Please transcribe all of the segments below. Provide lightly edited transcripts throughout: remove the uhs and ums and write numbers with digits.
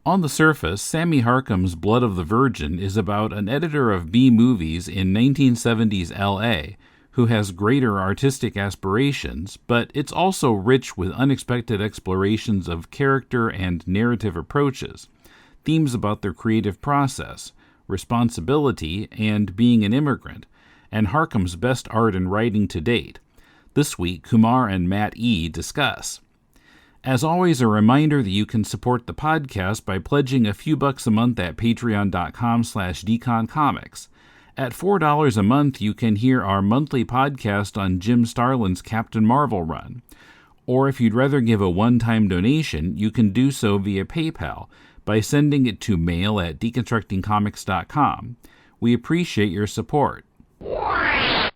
On the surface, Sammy Harkham's Blood of the Virgin is about an editor of B-movies in 1970s L.A. who has greater artistic aspirations, but it's also rich with unexpected explorations of character and narrative approaches, themes about their creative process, responsibility, and being an immigrant, and Harkham's best art and writing to date. This week, Kumar and Matt E. discuss. As always, a reminder that you can support the podcast by pledging a few bucks a month at patreon.com/deconcomics. At $4 a month, you can hear our monthly podcast on Jim Starlin's Captain Marvel run. Or if you'd rather give a one-time donation, you can do so via PayPal by sending it to mail@deconstructingcomics.com. We appreciate your support.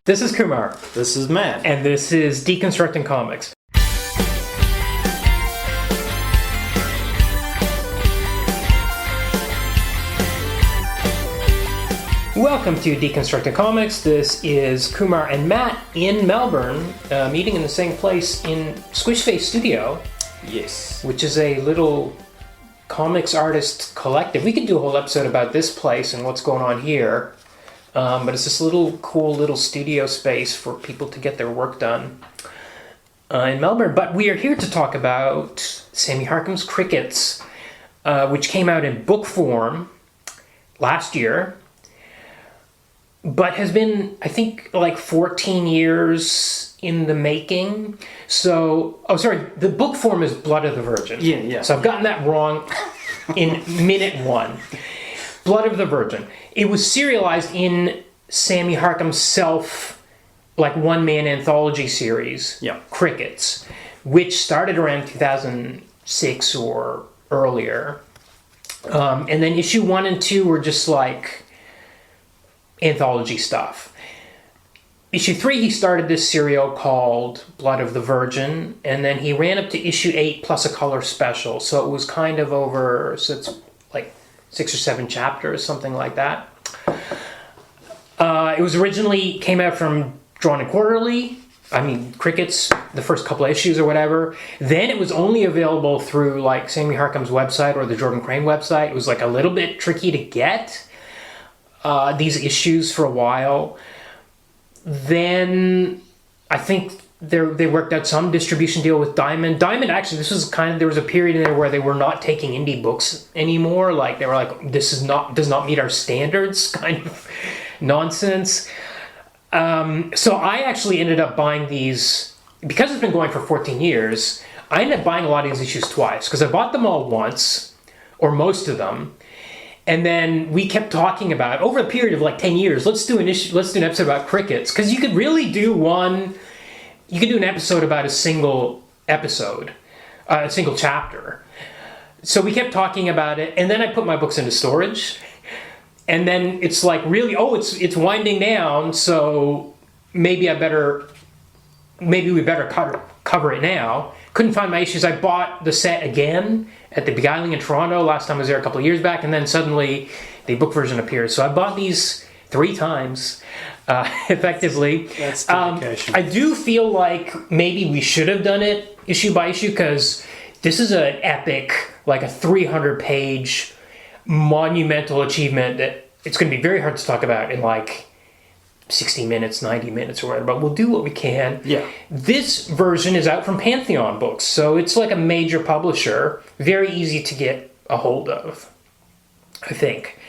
This is Kumar. This is Matt. And this is Deconstructing Comics. Welcome to Deconstructing Comics. This is Kumar and Matt in Melbourne, meeting in the same place in Squishface Studio. Yes. Which is a little comics artist collective. We could do a whole episode about this place and what's going on here. But it's this cool little studio space for people to get their work done in Melbourne. But we are here to talk about Sammy Harkham's Crickets, which came out in book form last year, but has been, I think, like 14 years in the making. So, the book form is Blood of the Virgin. Yeah. So I've gotten that wrong in minute one. Blood of the Virgin. It was serialized in Sammy Harkham's one-man anthology series, Crickets, which started around 2006 or earlier. And then issue 1 and 2 were just like anthology stuff. Issue 3, he started this serial called Blood of the Virgin, and then he ran up to issue 8 plus a color special. So it was kind of over, so it's like 6 or 7 chapters, something like that. It was originally came out from Drawn and Quarterly. Crickets, the first couple of issues or whatever. Then it was only available through like Sammy Harkham's website or the Jordan Crane website. It was like a little bit tricky to get these issues for a while. Then I think they worked out some distribution deal with Diamond. Diamond, actually, there was a period in there where they were not taking indie books anymore. Like, they were like, does not meet our standards, kind of nonsense. So I actually ended up buying these, because it's been going for 14 years, I ended up buying a lot of these issues twice, because I bought them all once, or most of them, and then we kept talking about, over a period of like 10 years, let's do an episode about Crickets, because you could really do an episode about a single episode, a single chapter. So we kept talking about it, and then I put my books into storage, and then it's like, really, it's winding down, so maybe we better cover it now. Couldn't find my issues. I bought the set again at the Beguiling in Toronto. Last time I was there a couple of years back, and then suddenly the book version appeared. So I bought these 3 times, effectively. That's dedication. I do feel like maybe we should have done it issue by issue, because this is an epic, like a 300-page monumental achievement that it's going to be very hard to talk about in like 60 minutes, 90 minutes or whatever, but we'll do what we can. Yeah. This version is out from Pantheon Books, so it's like a major publisher, very easy to get a hold of, I think.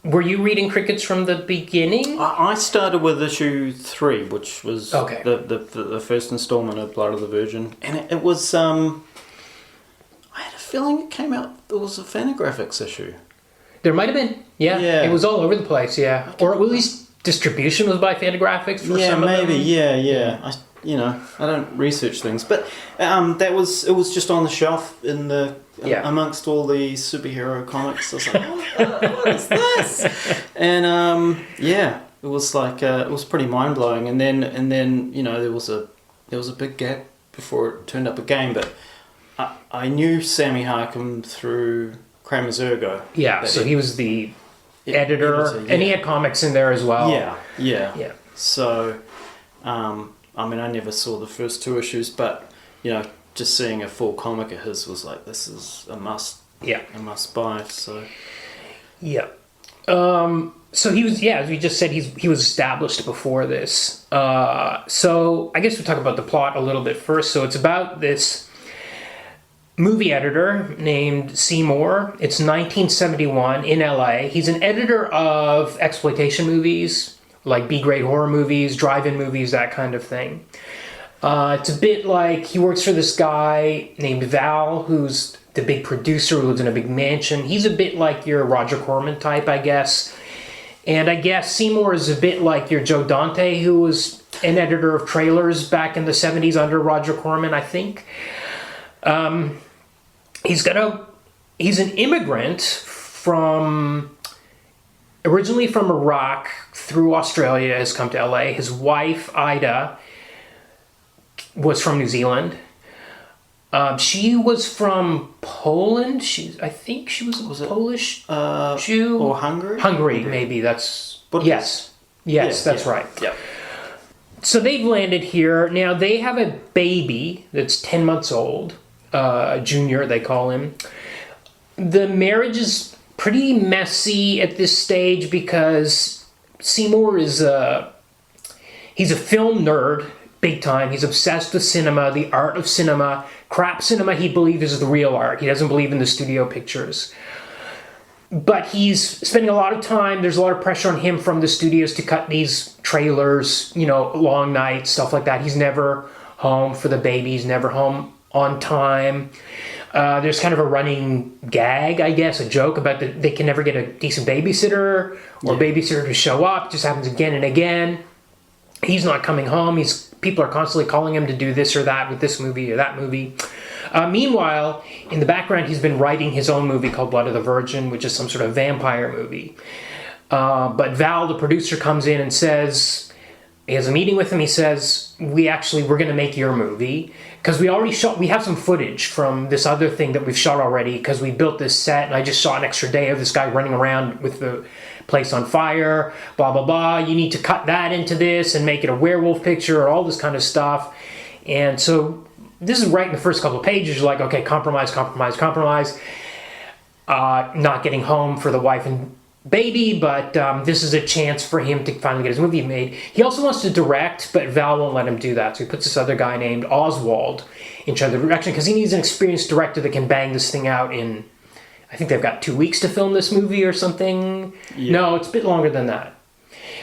Were you reading Crickets from the beginning? I started with issue 3, which was the first installment of Blood of the Virgin, and it was, I had a feeling it came out, it was a Fantagraphics issue. There might have been, yeah. It was all over the place, yeah. Or at least distribution was by Fantagraphics for some of them. Yeah. I don't research things, but it was just on the shelf in the amongst all the superhero comics. I was like, what is this? And it was like it was pretty mind blowing. And then there was a big gap before it turned up again. But I knew Sammy Harkham through Kramer's Ergo. Yeah, so he was the editor, and he had comics in there as well. Yeah. So, I never saw the first 2 issues, but, just seeing a full comic of his was like, this is a must. Yeah. A must buy. So. Yeah. So he was, as we just said, he was established before this. So I guess we'll talk about the plot a little bit first. So it's about this movie editor named Seymour. It's 1971 in LA. He's an editor of exploitation movies, like B-grade horror movies, drive-in movies, that kind of thing. It's a bit like he works for this guy named Val, who's the big producer who lives in a big mansion. He's a bit like your Roger Corman type, I guess. And I guess Seymour is a bit like your Joe Dante, who was an editor of trailers back in the 70s under Roger Corman, I think. He's an immigrant originally from Iraq through Australia, has come to LA. His wife, Ida, was from New Zealand. She was from Poland. I think she was a Polish Jew. Or Hungary? Hungary, maybe. That's... Budapest. Yes, that's right. Yeah. So they've landed here. Now, they have a baby that's 10 months old. Junior, they call him. The marriage is pretty messy at this stage because Seymour is he's a film nerd, big time. He's obsessed with cinema, the art of cinema. Crap cinema, he believes, is the real art. He doesn't believe in the studio pictures. But he's spending a lot of time, there's a lot of pressure on him from the studios to cut these trailers, long nights, stuff like that. He's never home for the baby. He's never home on time. There's kind of a running gag, I guess, a joke about that they can never get a decent babysitter or babysitter to show up. It just happens again and again. He's not coming home. People are constantly calling him to do this or that with this movie or that movie. Meanwhile, in the background, he's been writing his own movie called Blood of the Virgin, which is some sort of vampire movie. But Val, the producer, comes in and says, he has a meeting with him. He says, we're going to make your movie. Because we have some footage from this other thing that we've shot already, because we built this set, and I just shot an extra day of this guy running around with the place on fire, blah, blah, blah. You need to cut that into this and make it a werewolf picture, or all this kind of stuff. And so this is right in the first couple of pages. You're like, okay, compromise. Not getting home for the wife and baby, but this is a chance for him to finally get his movie made. He also wants to direct, but Val won't let him do that. So he puts this other guy named Oswald in charge of the direction because he needs an experienced director that can bang this thing out in, I think they've got 2 weeks to film this movie or something. Yeah. No, it's a bit longer than that.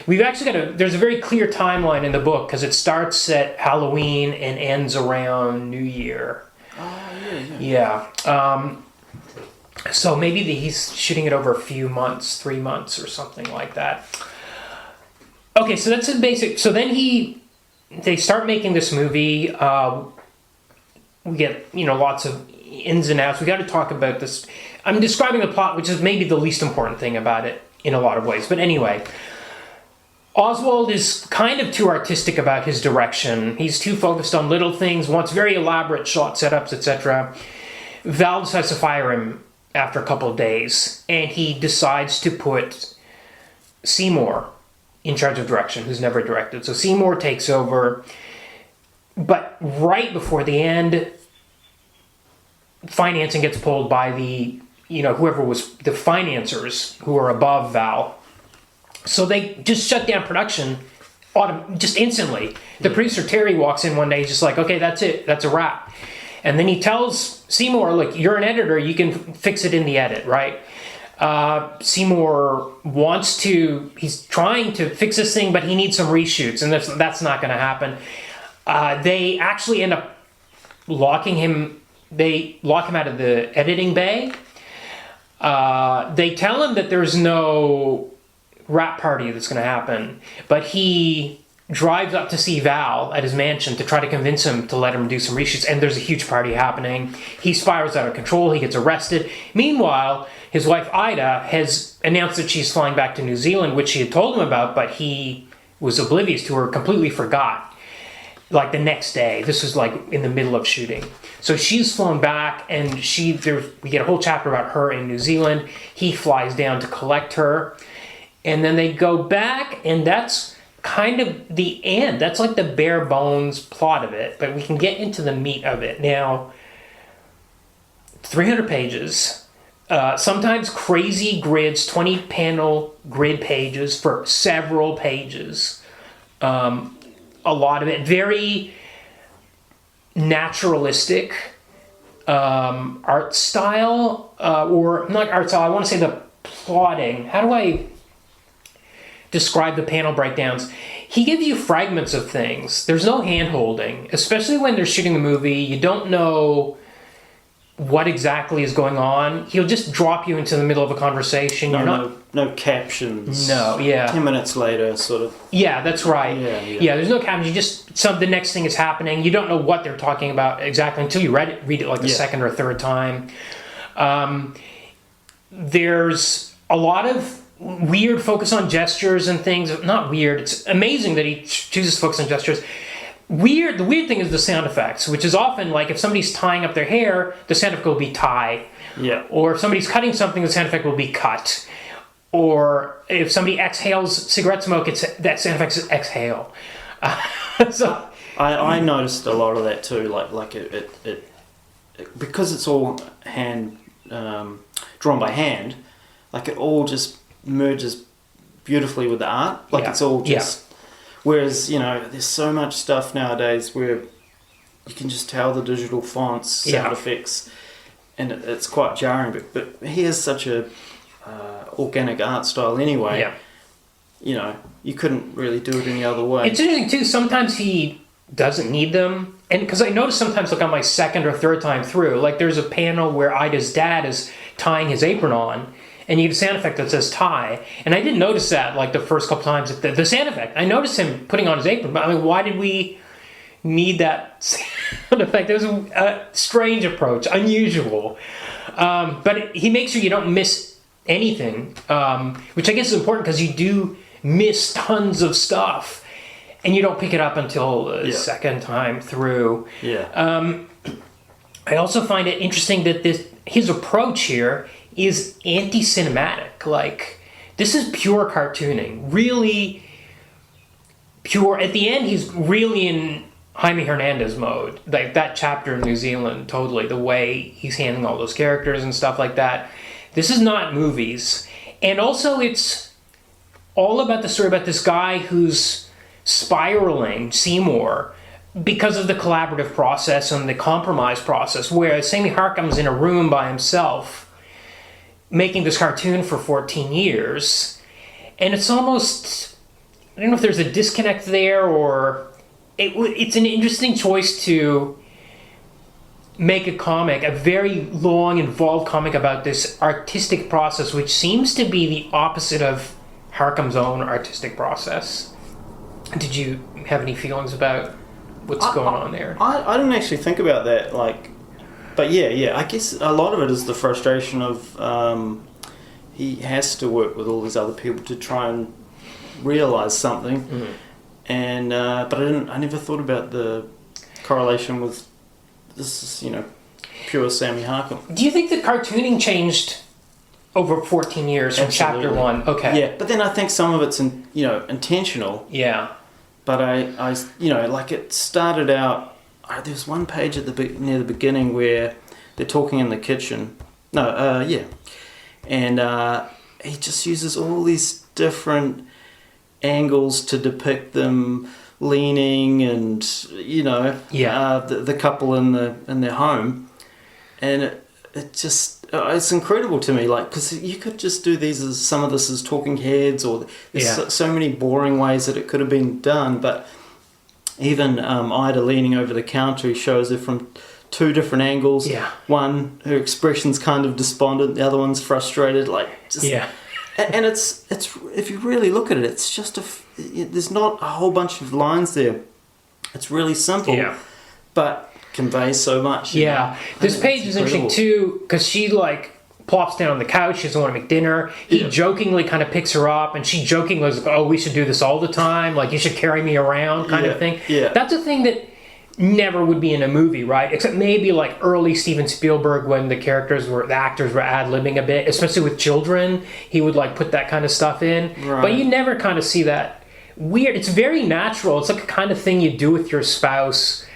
We've actually there's a very clear timeline in the book because it starts at Halloween and ends around New Year. Oh, yeah. Yeah. So maybe he's shooting it over a few months, 3 months or something like that. Okay, so that's a basic. So then they start making this movie. We get lots of ins and outs. We got to talk about this. I'm describing the plot, which is maybe the least important thing about it in a lot of ways. But anyway, Oswald is kind of too artistic about his direction. He's too focused on little things, wants very elaborate shot setups, etc. Val decides to fire him after a couple of days, and he decides to put Seymour in charge of direction, who's never directed. So Seymour takes over, but right before the end, financing gets pulled by whoever was the financiers who are above Val. So they just shut down production just instantly. The producer, Terry, walks in one day, he's just like, okay, that's it, that's a wrap. And then he tells Seymour, look, you're an editor, you can fix it in the edit, right? Seymour he's trying to fix this thing, but he needs some reshoots, and that's not going to happen. They actually end up locking him. They lock him out of the editing bay. They tell him that there's no wrap party that's going to happen, but he drives up to see Val at his mansion to try to convince him to let him do some reshoots, and there's a huge party happening. He spirals out of control, he gets arrested. Meanwhile, his wife Ida has announced that she's flying back to New Zealand, which she had told him about, but he was oblivious to her, completely forgot. Like the next day, this was like in the middle of shooting. So she's flown back, and we get a whole chapter about her in New Zealand. He flies down to collect her, and then they go back, and that's kind of the end. That's like the bare bones plot of it, but we can get into the meat of it. Now, 300 pages, sometimes crazy grids, 20 panel grid pages for several pages. A lot of it very naturalistic art style, or not art style, I want to say the plotting. How do I describe the panel breakdowns? He gives you fragments of things. There's no hand-holding, especially when they're shooting the movie. You don't know what exactly is going on. He'll just drop you into the middle of a conversation. No captions. No, yeah. 10 minutes later, sort of. Yeah, that's right. Yeah. There's no captions. You just the next thing is happening. You don't know what they're talking about exactly until you read it like the second or third time. There's a lot of weird focus on gestures and things. Not weird. It's amazing that he chooses to focus on gestures. The weird thing is the sound effects, which is often like if somebody's tying up their hair, the sound effect will be tie. Yeah. Or if somebody's cutting something, the sound effect will be cut. Or if somebody exhales cigarette smoke, that sound effect is exhale. So I noticed a lot of that too. Like it because it's all hand drawn by hand. Like it all just merges beautifully with the art. Like it's all just. Whereas, there's so much stuff nowadays where you can just tell the digital fonts, sound effects, and it's quite jarring. But he has such a organic art style anyway. Yeah. You couldn't really do it any other way. It's interesting too. Sometimes he doesn't need them, and because I noticed sometimes, like on my second or third time through, like there's a panel where Ida's dad is tying his apron on. And you get a sound effect that says tie. And I didn't notice that like the first couple times. The sound effect. I noticed him putting on his apron. But I mean, why did we need that sound effect? It was a strange approach. Unusual. But he makes sure you don't miss anything. Which I guess is important because you do miss tons of stuff. And you don't pick it up until the second time through. Yeah. I also find it interesting that his approach here is anti-cinematic. Like, this is pure cartooning. Really pure. At the end, he's really in Jaime Hernandez mode. Like, that chapter in New Zealand, totally. The way he's handling all those characters and stuff like that. This is not movies. And also, it's all about the story about this guy who's spiraling, Seymour, because of the collaborative process and the compromise process, whereas Sammy Harkham's in a room by himself making this cartoon for 14 years. And it's almost, I don't know if there's a disconnect there, or it's an interesting choice to make a comic, a very long, involved comic about this artistic process, which seems to be the opposite of Harkham's own artistic process. Did you have any feelings about what's going on there? I didn't actually think about that, but yeah, I guess a lot of it is the frustration of he has to work with all these other people to try and realise something, and but I never thought about the correlation with this is pure Sammy Harkham. Do you think the cartooning changed over 14 years from chapter 1? Okay. Yeah, but then I think some of it's intentional. Yeah. But I like it started out. There was one page at near the beginning where they're talking in the kitchen. And he just uses all these different angles to depict them leaning, and the couple in their home, and it just it's incredible to me. Like, because you could just do some of this as talking heads, or there's so many boring ways that it could have been done, but. Even Ida leaning over the counter, he shows her from two different angles. Yeah. One, her expression's kind of despondent. The other one's frustrated. And it's if you really look at it, it's just there's not a whole bunch of lines there. It's really simple, but conveys so much. Yeah. This page is interesting too because she plops down on the couch. She doesn't want to make dinner. He jokingly kind of picks her up, and she jokingly was like, "Oh, we should do this all the time. Like, you should carry me around," kind of thing. Yeah. That's a thing that never would be in a movie, right? Except maybe like early Steven Spielberg, when the actors were ad-libbing a bit, especially with children. He would put that kind of stuff in. Right. But you never kind of see that weird. It's very natural. It's like a kind of thing you do with your spouse,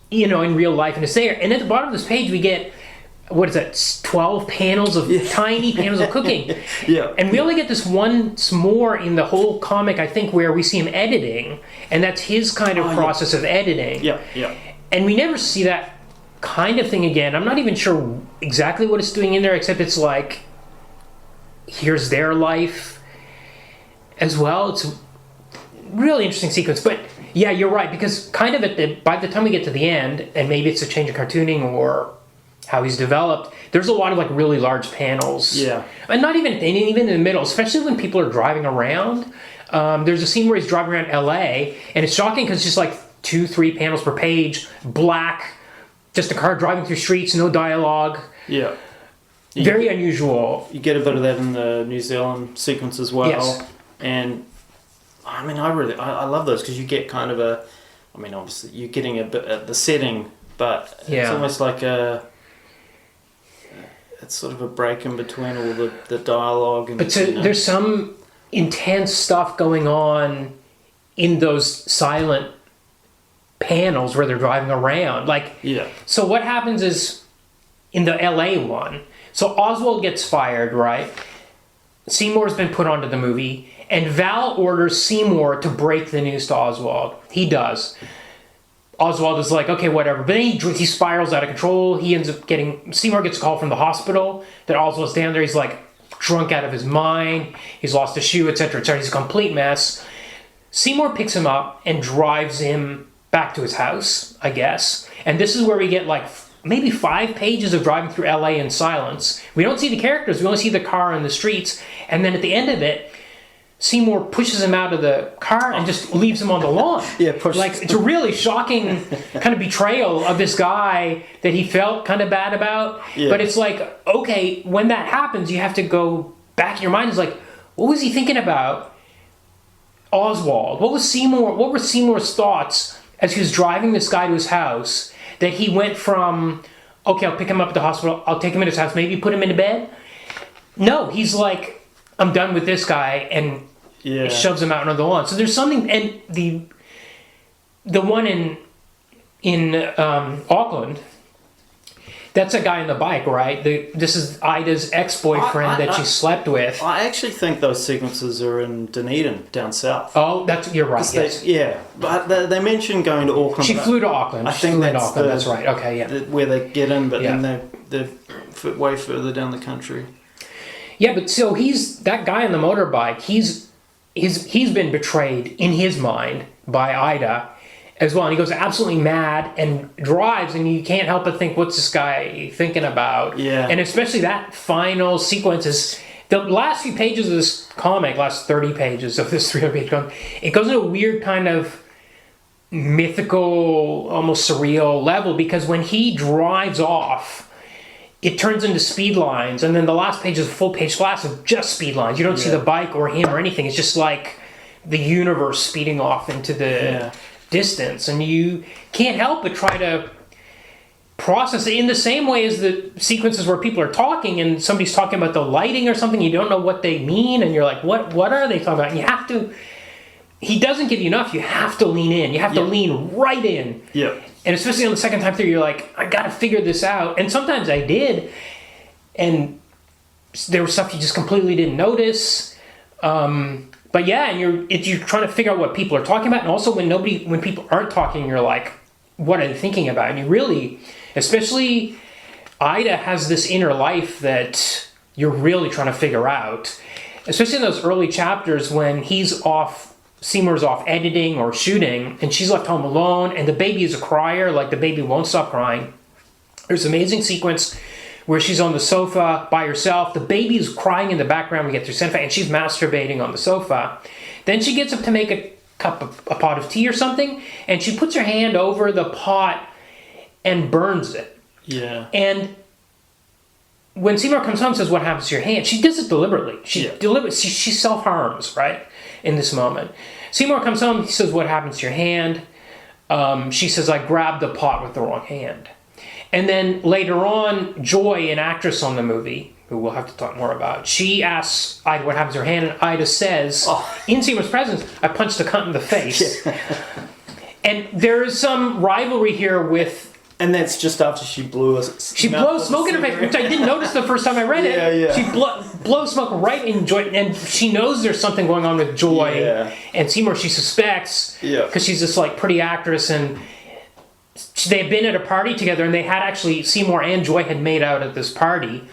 in real life. And it's there. And at the bottom of this page, we get, what is that, 12 panels of tiny panels of cooking. Yeah. And we only get this once more in the whole comic, I think, where we see him editing. And that's his kind of process of editing. Yeah, yeah. And we never see that kind of thing again. I'm not even sure exactly what it's doing in there, except it's like, here's their life as well. It's a really interesting sequence. But yeah, you're right, because kind of by the time we get to the end, and maybe it's a change in cartooning or how he's developed, there's a lot of like really large panels. Yeah. And not even in the middle, especially when people are driving around. There's a scene where he's driving around LA, and it's shocking because it's just like 2-3 panels per page, black, just a car driving through streets, no dialogue. Yeah. Very unusual. You get a bit of that in the New Zealand sequence as well. Yes. And I mean, I love those because you get kind of obviously you're getting a bit at the setting, but it's almost like it's sort of a break in between all the dialogue. And, there's some intense stuff going on in those silent panels where they're driving around. So what happens is, in the LA one, so Oswald gets fired, right? Seymour's been put onto the movie, and Val orders Seymour to break the news to Oswald. He does. Oswald is like, okay, whatever. But then he spirals out of control. He ends up Seymour gets a call from the hospital that Oswald's down there. He's like drunk out of his mind. He's lost a shoe, etc., etc. He's a complete mess. Seymour picks him up and drives him back to his house, I guess. And this is where we get like maybe 5 pages of driving through LA in silence. We don't see the characters. We only see the car and the streets. And then at the end of it, Seymour pushes him out of the car and just leaves him on the lawn. It's a really shocking kind of betrayal of this guy that he felt kind of bad about. Yeah. But it's like, okay, when that happens, you have to go back in your mind. It's like, what was he thinking about Oswald? What were Seymour's thoughts as he was driving this guy to his house, that he went from, okay, I'll pick him up at the hospital, I'll take him to his house, maybe put him into bed? No, he's like, I'm done with this guy, and shoves him out on the lawn. So there's something, and the one in Auckland, that's a guy on the bike, right? This is Ida's ex-boyfriend that she slept with. I actually think those sequences are in Dunedin, down south. Oh, you're right. Yes. But they mentioned going to Auckland. She flew to Auckland. I think that's right. Okay, yeah. Where they get in, but then they're way further down the country. Yeah, but so he's that guy on the motorbike. He's been betrayed in his mind by Ida as well, and he goes absolutely mad and drives, and you can't help but think, what's this guy thinking about? Yeah. And especially that final sequence is the last few pages of this comic, last 30 pages of this 300-page comic. It goes into a weird kind of mythical, almost surreal level, because when he drives off, it turns into speed lines, and then the last page is a full page glass of just speed lines. You don't see the bike or him or anything. It's just like the universe speeding off into the distance, and you can't help but try to process it in the same way as the sequences where people are talking and somebody's talking about the lighting or something. You don't know what they mean, and you're like, what are they talking about? And you have to, he doesn't give you enough. You have to lean in. You have to lean right in. Yeah. And especially on the second time through, you're like, I gotta figure this out. And sometimes I did, and there was stuff you just completely didn't notice. But yeah, and you're trying to figure out what people are talking about, and also when people aren't talking, you're like, what are they thinking about? And you really, especially Ida has this inner life that you're really trying to figure out, especially in those early chapters when Seymour's off editing or shooting, and she's left home alone, and the baby is a crier, like the baby won't stop crying. There's an amazing sequence where she's on the sofa by herself. The baby's crying in the background. We get through Senfa, and she's masturbating on the sofa. Then she gets up to make a pot of tea or something, and she puts her hand over the pot and burns it. Yeah. And when Seymour comes home and says, what happens to your hand? She does it deliberately. She self-harms, right, in this moment. Seymour comes home, he says, what happens to your hand? She says, I grabbed the pot with the wrong hand. And then later on, Joy, an actress on the movie, who we'll have to talk more about, she asks Ida what happens to her hand, and Ida says, in Seymour's presence, I punched a cunt in the face. And there is some rivalry here with... And that's just after she blew She blows smoke in her face, which I didn't notice the first time I read it. She blows smoke right in Joy, and she knows there's something going on with Joy. Yeah. And Seymour, she suspects, because she's this like pretty actress, and they had been at a party together, and they had actually, Seymour and Joy had made out at this party,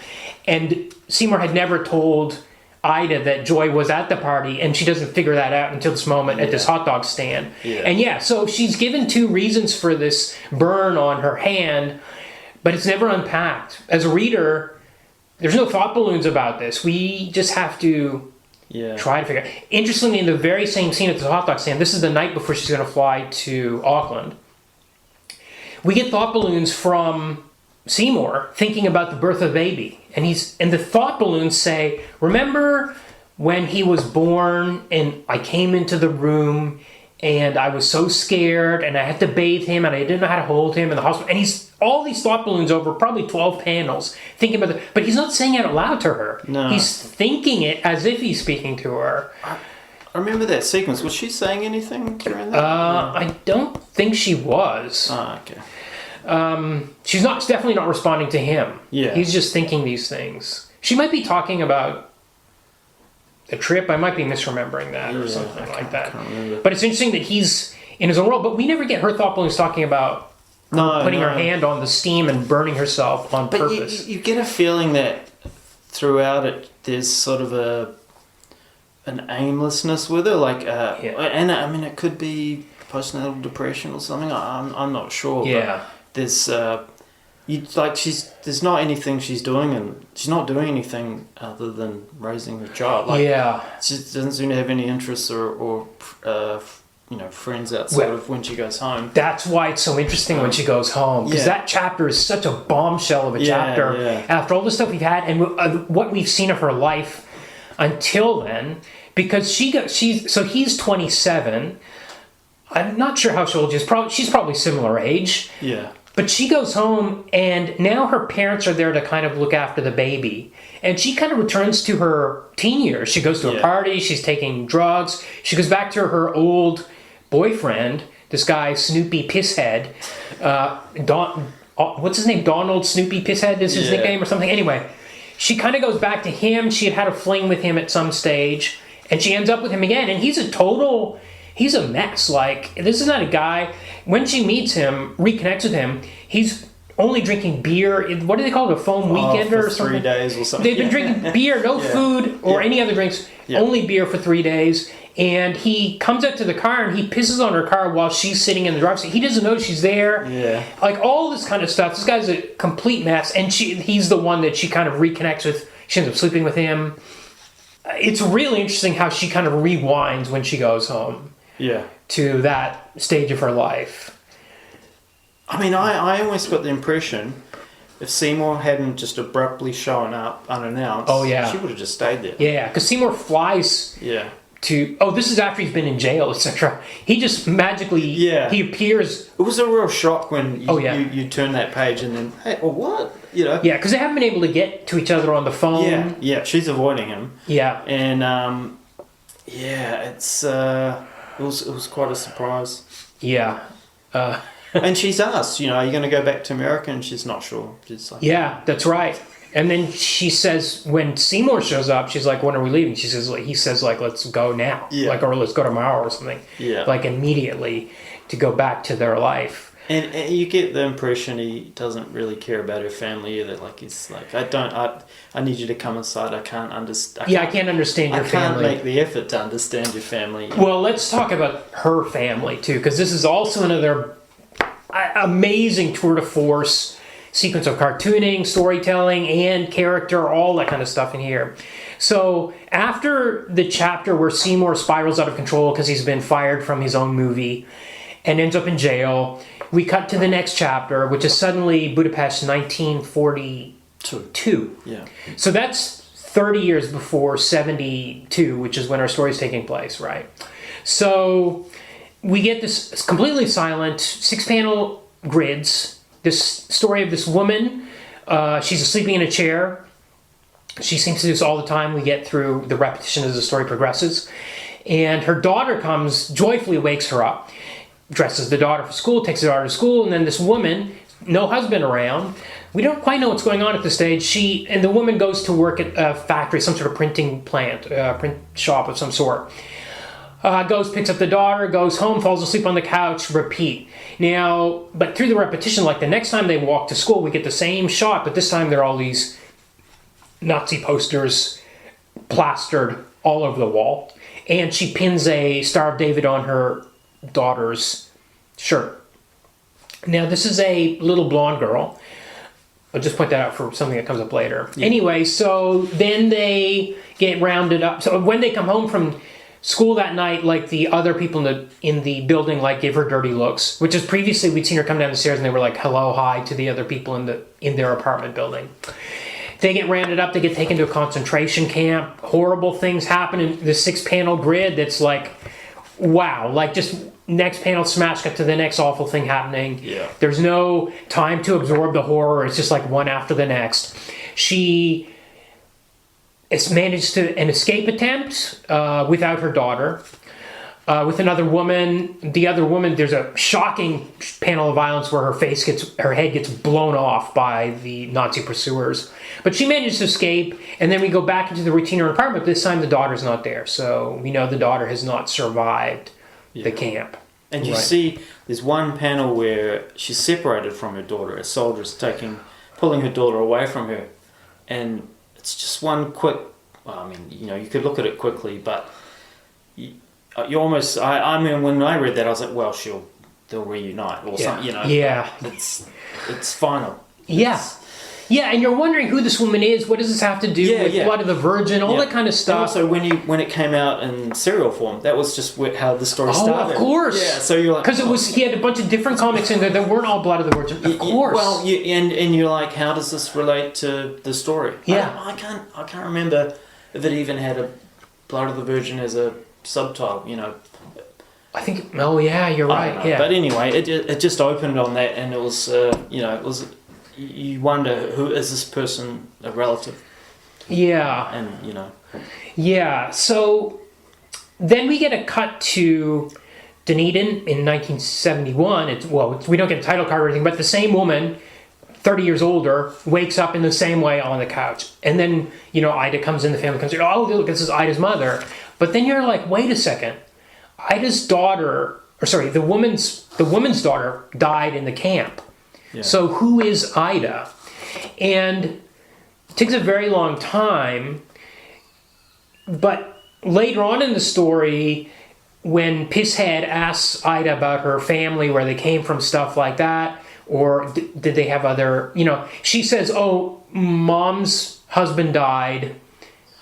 and Seymour had never told Ida that Joy was at the party, and she doesn't figure that out until this moment at this hot dog stand. And so she's given 2 reasons for this burn on her hand, but it's never unpacked. As a reader, there's no thought balloons about this. We just have to try to figure it out. Interestingly, in the very same scene at the hot dog stand, this is the night before she's going to fly to Auckland, we get thought balloons from Seymour thinking about the birth of the baby. And the thought balloons say, remember when he was born and I came into the room and I was so scared and I had to bathe him and I didn't know how to hold him in the hospital. And he's all these thought balloons over probably 12 panels thinking about but he's not saying it out loud to her. No. He's thinking it as if he's speaking to her. I remember that sequence. Was she saying anything during that? I don't think she was. Oh, okay. She's definitely not responding to him. Yeah. He's just thinking these things. She might be talking about a trip. I might be misremembering that or something like that. But it's interesting that he's in his own world. But we never get her thought balloons talking about putting her hand on the steam and burning herself on purpose. But you get a feeling that throughout it, there's sort of an aimlessness with her. And I mean, it could be postnatal depression or something. I'm not sure. Yeah. But there's there's not anything she's doing, and she's not doing anything other than raising her child. She doesn't seem to have any interests or friends outside of when she goes home. That's why it's so interesting when she goes home, because that chapter is such a bombshell of a chapter. Yeah. After all the stuff we've had and what we've seen of her life until then, because he's 27. I'm not sure how old she is. She's probably similar age. Yeah. But she goes home, and now her parents are there to kind of look after the baby. And she kind of returns to her teen years. She goes to a party. She's taking drugs. She goes back to her old boyfriend, this guy, Snoopy Pisshead. What's his name? Donald Snoopy Pisshead is his nickname or something? Anyway, she kind of goes back to him. She had a fling with him at some stage, and she ends up with him again. And he's a mess. Like, this is not a guy, when she meets him, reconnects with him, he's only drinking beer. What do they call it? A foam weekender or something? 3 days or something. They've been drinking beer, no food or any other drinks, only beer for 3 days. And he comes up to the car and he pisses on her car while she's sitting in the driver's seat. He doesn't know she's there. Yeah. Like, all this kind of stuff. This guy's a complete mess. And he's the one that she kind of reconnects with. She ends up sleeping with him. It's really interesting how she kind of rewinds when she goes home. Yeah. To that stage of her life. I mean, I almost got the impression if Seymour hadn't just abruptly shown up unannounced, she would have just stayed there. Yeah, because Seymour flies to... Oh, this is after he's been in jail, etc. He just magically... He appears... It was a real shock when you turn that page and then, hey, well, what? Yeah, because they haven't been able to get to each other on the phone. Yeah, she's avoiding him. Yeah. And, it's... It was quite a surprise. Yeah. And she's asked, are you going to go back to America? And she's not sure. She's like, that's right. And then she says, when Seymour shows up, she's like, when are we leaving? He says, let's go now. Yeah. Or let's go tomorrow or something. Yeah. Like, immediately to go back to their life. And you get the impression he doesn't really care about her family either. Like, he's like, I need you to come inside. I can't understand. I can't understand your family. I can't make the effort to understand your family. Well, let's talk about her family, too, because this is also another amazing tour de force sequence of cartooning, storytelling, and character, all that kind of stuff in here. So, after the chapter where Seymour spirals out of control because he's been fired from his own movie and ends up in jail, we cut to the next chapter, which is suddenly Budapest 1942. Yeah. So that's 30 years before 72, which is when our story is taking place, right? So we get this completely silent 6-panel grids, this story of this woman. She's sleeping in a chair. She seems to do this all the time. We get through the repetition as the story progresses. And her daughter comes, joyfully wakes her up, dresses the daughter for school, takes the daughter to school, and then this woman, no husband around, we don't quite know what's going on at this stage. The woman goes to work at a factory, some sort of printing plant, print shop of some sort. Goes, picks up the daughter, goes home, falls asleep on the couch, repeat. Now, but through the repetition, like the next time they walk to school, we get the same shot, but this time there are all these Nazi posters plastered all over the wall. And she pins a Star of David on her daughter's shirt. Now, this is a little blonde girl. I'll just point that out for something that comes up later. Yeah. Anyway, so then they get rounded up. So when they come home from school that night, like the other people in the building, like gave her dirty looks, which is previously we'd seen her come down the stairs and they were like hello, hi to the other people in their apartment building. They get rounded up. They get taken to a concentration camp. Horrible things happen in the 6-panel grid. That's like, wow, like just next panel smash cut to the next awful thing happening. Yeah. There's no time to absorb the horror. It's just like one after the next. She managed to an escape attempt without her daughter. With another woman, the other woman, there's a shocking panel of violence where her head gets blown off by the Nazi pursuers. But she managed to escape, and then we go back into the routine of her apartment, but this time the daughter's not there. So we know the daughter has not survived the camp. And you see, there's one panel where she's separated from her daughter. A soldier is pulling her daughter away from her. And it's just one quick, you could look at it quickly, but you almost, I mean, when I read that, I was like, well, they'll reunite or something, Yeah. It's final. Yeah. Yeah, and you're wondering who this woman is. What does this have to do with Blood of the Virgin? All that kind of stuff. And also, when it came out in serial form, that was just how the story started. Oh, of course. Yeah, so you're like... Because he had a bunch of different comics in there that weren't all Blood of the Virgin. Of course. Well, and you're like, how does this relate to the story? Yeah. I can't remember if it even had a Blood of the Virgin as a subtitle, I think... Oh, yeah, you're right. Yeah. But anyway, it just opened on that, and it was, it was... You wonder, who is this person a relative? Yeah. And, Yeah, so then we get a cut to Dunedin in 1971. We don't get a title card or anything, but the same woman, 30 years older, wakes up in the same way on the couch. And then, Ida comes in, the family comes in, oh, look, this is Ida's mother. But then you're like, wait a second. Ida's daughter, the woman's daughter died in the camp. Yeah. So who is Ida? And it takes a very long time, but later on in the story, when Pisshead asks Ida about her family, where they came from, stuff like that, or did they have other, she says, oh, mom's husband died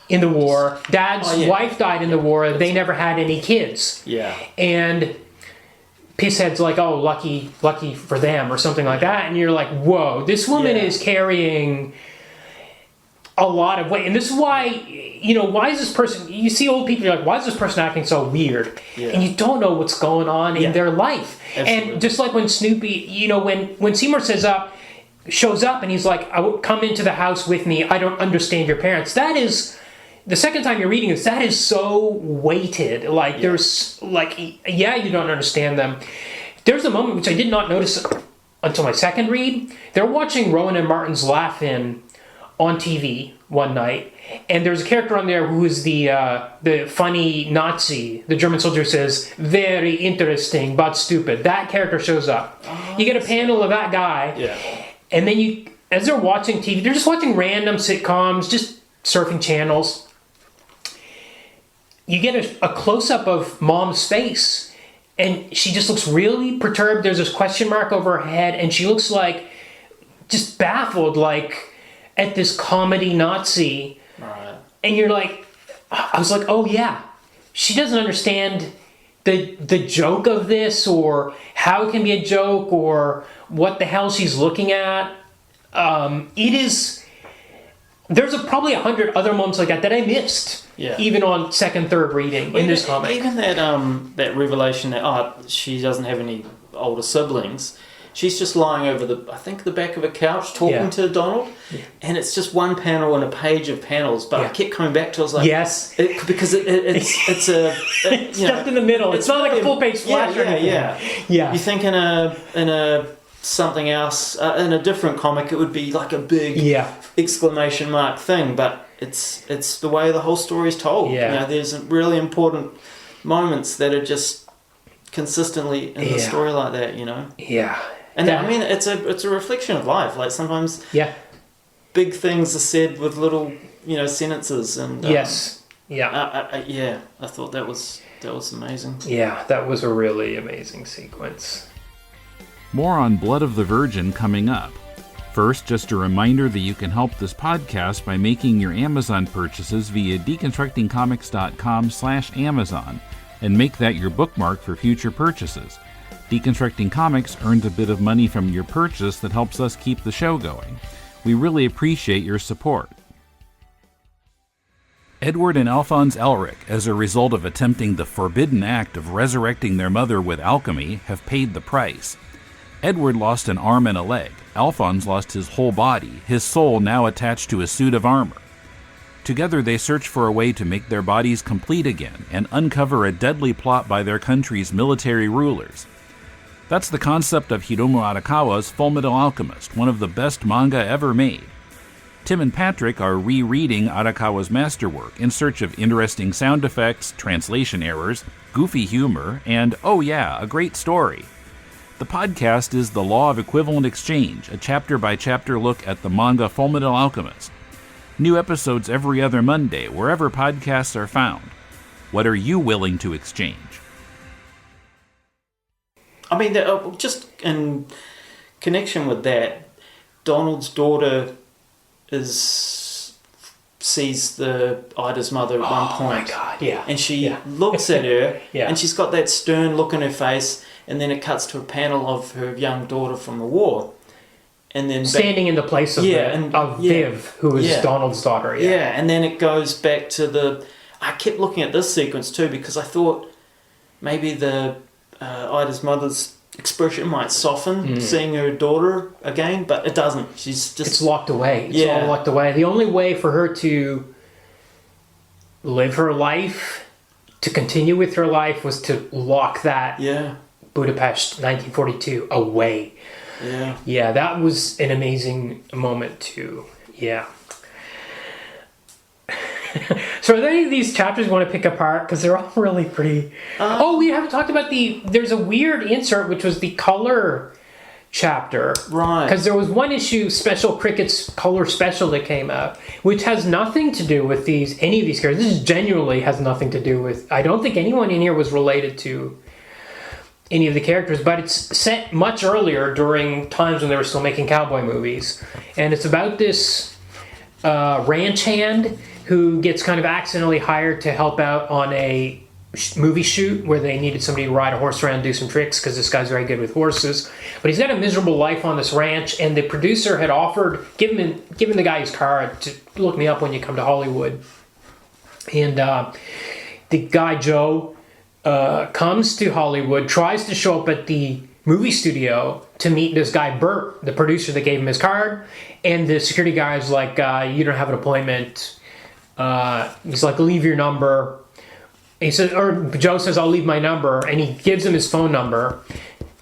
in the war, dad's wife died in the war, they never had any kids. Yeah. And Pisshead's like, oh, lucky for them, or something like that. And you're like, whoa, this woman is carrying a lot of weight. And this is why, why is this person, you see old people, you're like, why is this person acting so weird? Yeah. And you don't know what's going on in their life. Absolutely. And just like when Snoopy, when Seymour shows up and he's like, I will come into the house with me, I don't understand your parents. That is... The second time you're reading this, that is so weighted. Like, there's, you don't understand them. There's a moment which I did not notice until my second read. They're watching Rowan and Martin's Laugh-In on TV one night, and there's a character on there who is the funny Nazi, the German soldier who says, very interesting, but stupid. That character shows up. Oh, you get a panel of that guy, and then as they're watching TV, they're just watching random sitcoms, just surfing channels. You get a close-up of Mom's face, and she just looks really perturbed. There's this question mark over her head, and she looks like just baffled, like at this comedy Nazi. Right. And you're like, I was like, oh yeah, she doesn't understand the joke of this, or how it can be a joke, or what the hell she's looking at. It is... There's probably 100 other moments like that I missed, even on second, third reading in this comic. Even that revelation that she doesn't have any older siblings, she's just lying over the back of a couch talking to Donald, and it's just one panel and a page of panels. But I kept coming back to it. I was like, yes, because it's a it's just in the middle. It's not like a full page splash. Yeah. You think in a something else in a different comic, it would be like a big exclamation mark thing, but it's the way the whole story is told. There's really important moments that are just consistently in the story like that, and I mean it's a reflection of life. Like sometimes big things are said with little sentences, and I thought that was amazing. That was a really amazing sequence. More on Blood of the Virgin coming up. First, just a reminder that you can help this podcast by making your Amazon purchases via deconstructingcomics.com/Amazon and make that your bookmark for future purchases. Deconstructing Comics earns a bit of money from your purchase that helps us keep the show going. We really appreciate your support. Edward and Alphonse Elric, as a result of attempting the forbidden act of resurrecting their mother with alchemy, have paid the price. Edward lost an arm and a leg. Alphonse lost his whole body, his soul now attached to a suit of armor. Together they search for a way to make their bodies complete again and uncover a deadly plot by their country's military rulers. That's the concept of Hiromu Arakawa's Fullmetal Alchemist, one of the best manga ever made. Tim and Patrick are rereading Arakawa's masterwork in search of interesting sound effects, translation errors, goofy humor, and, a great story. The podcast is The Law of Equivalent Exchange, a chapter-by-chapter look at the manga Fullmetal Alchemist. New episodes every other Monday, wherever podcasts are found. What are you willing to exchange? I mean, just in connection with that, Donald's daughter sees Ida's mother at one point. Oh my God, yeah. And she looks at her, and she's got that stern look on her face, and then it cuts to a panel of her young daughter from the war. And then standing in the place of Viv, who is Donald's daughter. And then it goes back to I kept looking at this sequence too, because I thought maybe Ida's mother's expression might soften seeing her daughter again, but it doesn't. She's just... It's locked away. It's all locked away. The only way for her to live her life, to continue with her life, was to lock that Budapest 1942 away. Yeah, that was an amazing moment too. Yeah. So are there any of these chapters you want to pick apart? Because they're all really pretty... we haven't talked about there's a weird insert, which was the color chapter. Right. Because there was one issue, Special Cricket's color special, that came out, which has nothing to do with any of these characters. This genuinely has nothing to do with... I don't think anyone in here was related to any of the characters, but it's set much earlier, during times when they were still making cowboy movies. And it's about this ranch hand who gets kind of accidentally hired to help out on a movie shoot where they needed somebody to ride a horse around and do some tricks, because this guy's very good with horses. But he's got a miserable life on this ranch, and the producer had offered, given the guy his card, to look me up when you come to Hollywood. And the guy, Joe, comes to Hollywood, tries to show up at the movie studio to meet this guy, Bert, the producer that gave him his card. And the security guy's like, you don't have an appointment. He's like, leave your number. He says, or Joe says, I'll leave my number. And he gives him his phone number.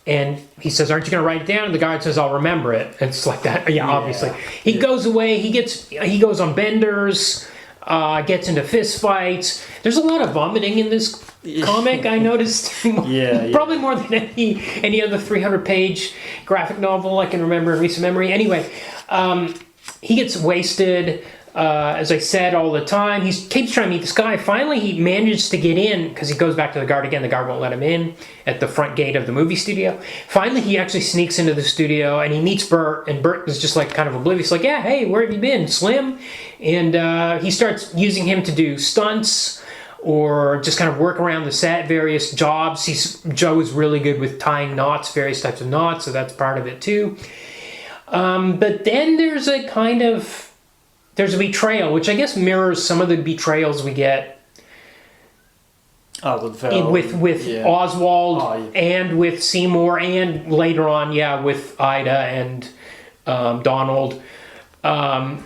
And he says, aren't you going to write it down? And the guy says, I'll remember it. And it's like that. Yeah, obviously. He goes away. He goes on benders, gets into fist fights. There's a lot of vomiting in this comic, I noticed. Probably more than any other 300-page graphic novel I can remember in recent memory. Anyway, he gets wasted, as I said, all the time. He keeps trying to meet this guy. Finally, he manages to get in, because he goes back to the guard again. The guard won't let him in at the front gate of the movie studio. Finally, he actually sneaks into the studio, and he meets Bert, and Bert is just like kind of oblivious, like, yeah, hey, where have you been, Slim? And he starts using him to do stunts, or just kind of work around the set, various jobs. Joe is really good with tying knots, various types of knots, so that's part of it too. But then there's a betrayal, which I guess mirrors some of the betrayals we get Oh, with Val. with yeah. Oswald Oh, yeah. and with Seymour, and later on, with Ida and Donald,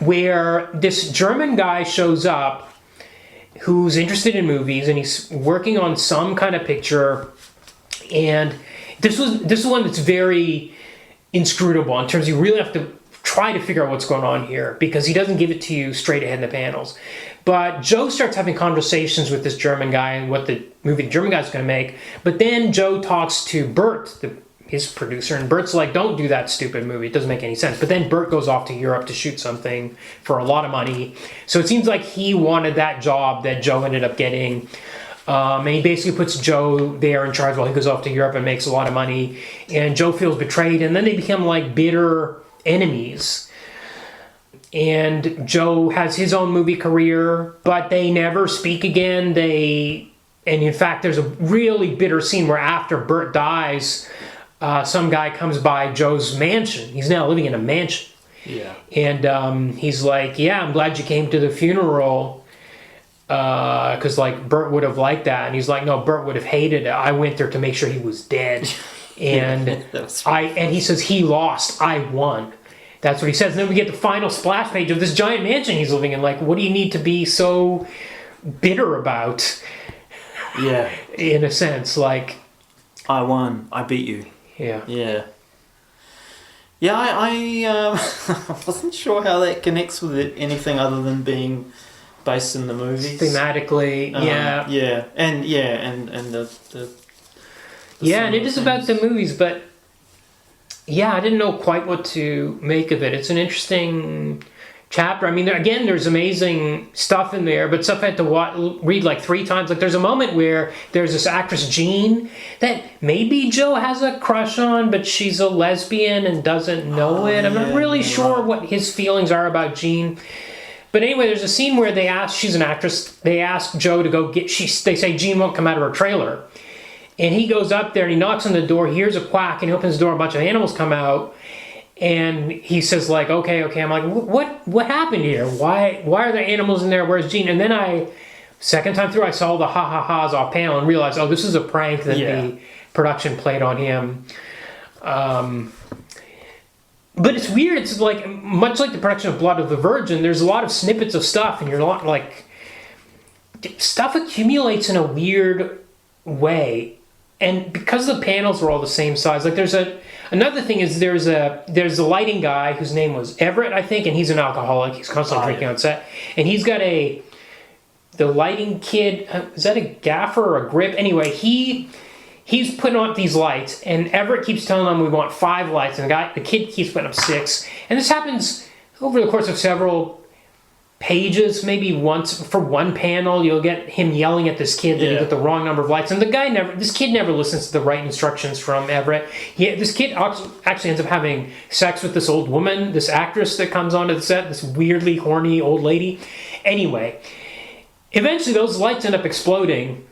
where this German guy shows up who's interested in movies, and he's working on some kind of picture, and this is one that's very inscrutable in terms you really have to try to figure out what's going on here, because he doesn't give it to you straight ahead in the panels. But Joe starts having conversations with this German guy and what the movie the German guy's going to make. But then Joe talks to Bert, his producer, and Bert's like, don't do that stupid movie. It doesn't make any sense. But then Bert goes off to Europe to shoot something for a lot of money. So it seems like he wanted that job that Joe ended up getting. And he basically puts Joe there in charge while he goes off to Europe and makes a lot of money. And Joe feels betrayed. And then they become like bitter enemies. And Joe has his own movie career, but they never speak again. And in fact, there's a really bitter scene where after Bert dies, some guy comes by Joe's mansion. He's now living in a mansion. Yeah. And he's like, yeah, I'm glad you came to the funeral. Because like Bert would have liked that. And he's like, no, Bert would have hated it. I went there to make sure he was dead. And and he says he lost, I won. That's what he says. And then we get the final splash page of this giant mansion he's living in. Like, what do you need to be so bitter about? Yeah. In a sense, like, I won. I beat you. Yeah. Yeah. Yeah, I wasn't sure how that connects with it, anything other than being based in the movies. Thematically, yeah. Yeah. And the and it is about the movies, but yeah, I didn't know quite what to make of it. It's an interesting chapter. I mean, again, there's amazing stuff in there, but stuff I had to read like 3 times. Like, there's a moment where there's this actress, Jean, that maybe Joe has a crush on, but she's a lesbian and doesn't know it. I'm not really sure what his feelings are about Jean. But anyway, there's a scene where she's an actress, they ask Joe to go they say Jean won't come out of her trailer. And he goes up there and he knocks on the door, hears a quack, and he opens the door, a bunch of animals come out. And he says, like, okay. I'm like, what happened here? Why are there animals in there? Where's Gene? And then second time through, I saw the ha-ha-ha's off panel and realized, this is a prank that the production played on him. But it's weird. It's like, much like the production of Blood of the Virgin, there's a lot of snippets of stuff, and you're not like, stuff accumulates in a weird way. And because the panels are all the same size, like another thing is there's a lighting guy whose name was Everett, I think, and he's an alcoholic. He's constantly drinking on set, and he's got the lighting kid. Is that a gaffer or a grip? Anyway, he's putting on these lights, and Everett keeps telling them we want 5 lights, and the kid keeps putting up 6, and this happens over the course of several pages. Maybe once for one panel you'll get him yelling at this kid that he got the wrong number of lights, and this kid never listens to the right instructions from Everett. This kid actually ends up having sex with this old woman, this actress that comes onto the set, this weirdly horny old lady. Anyway, eventually those lights end up exploding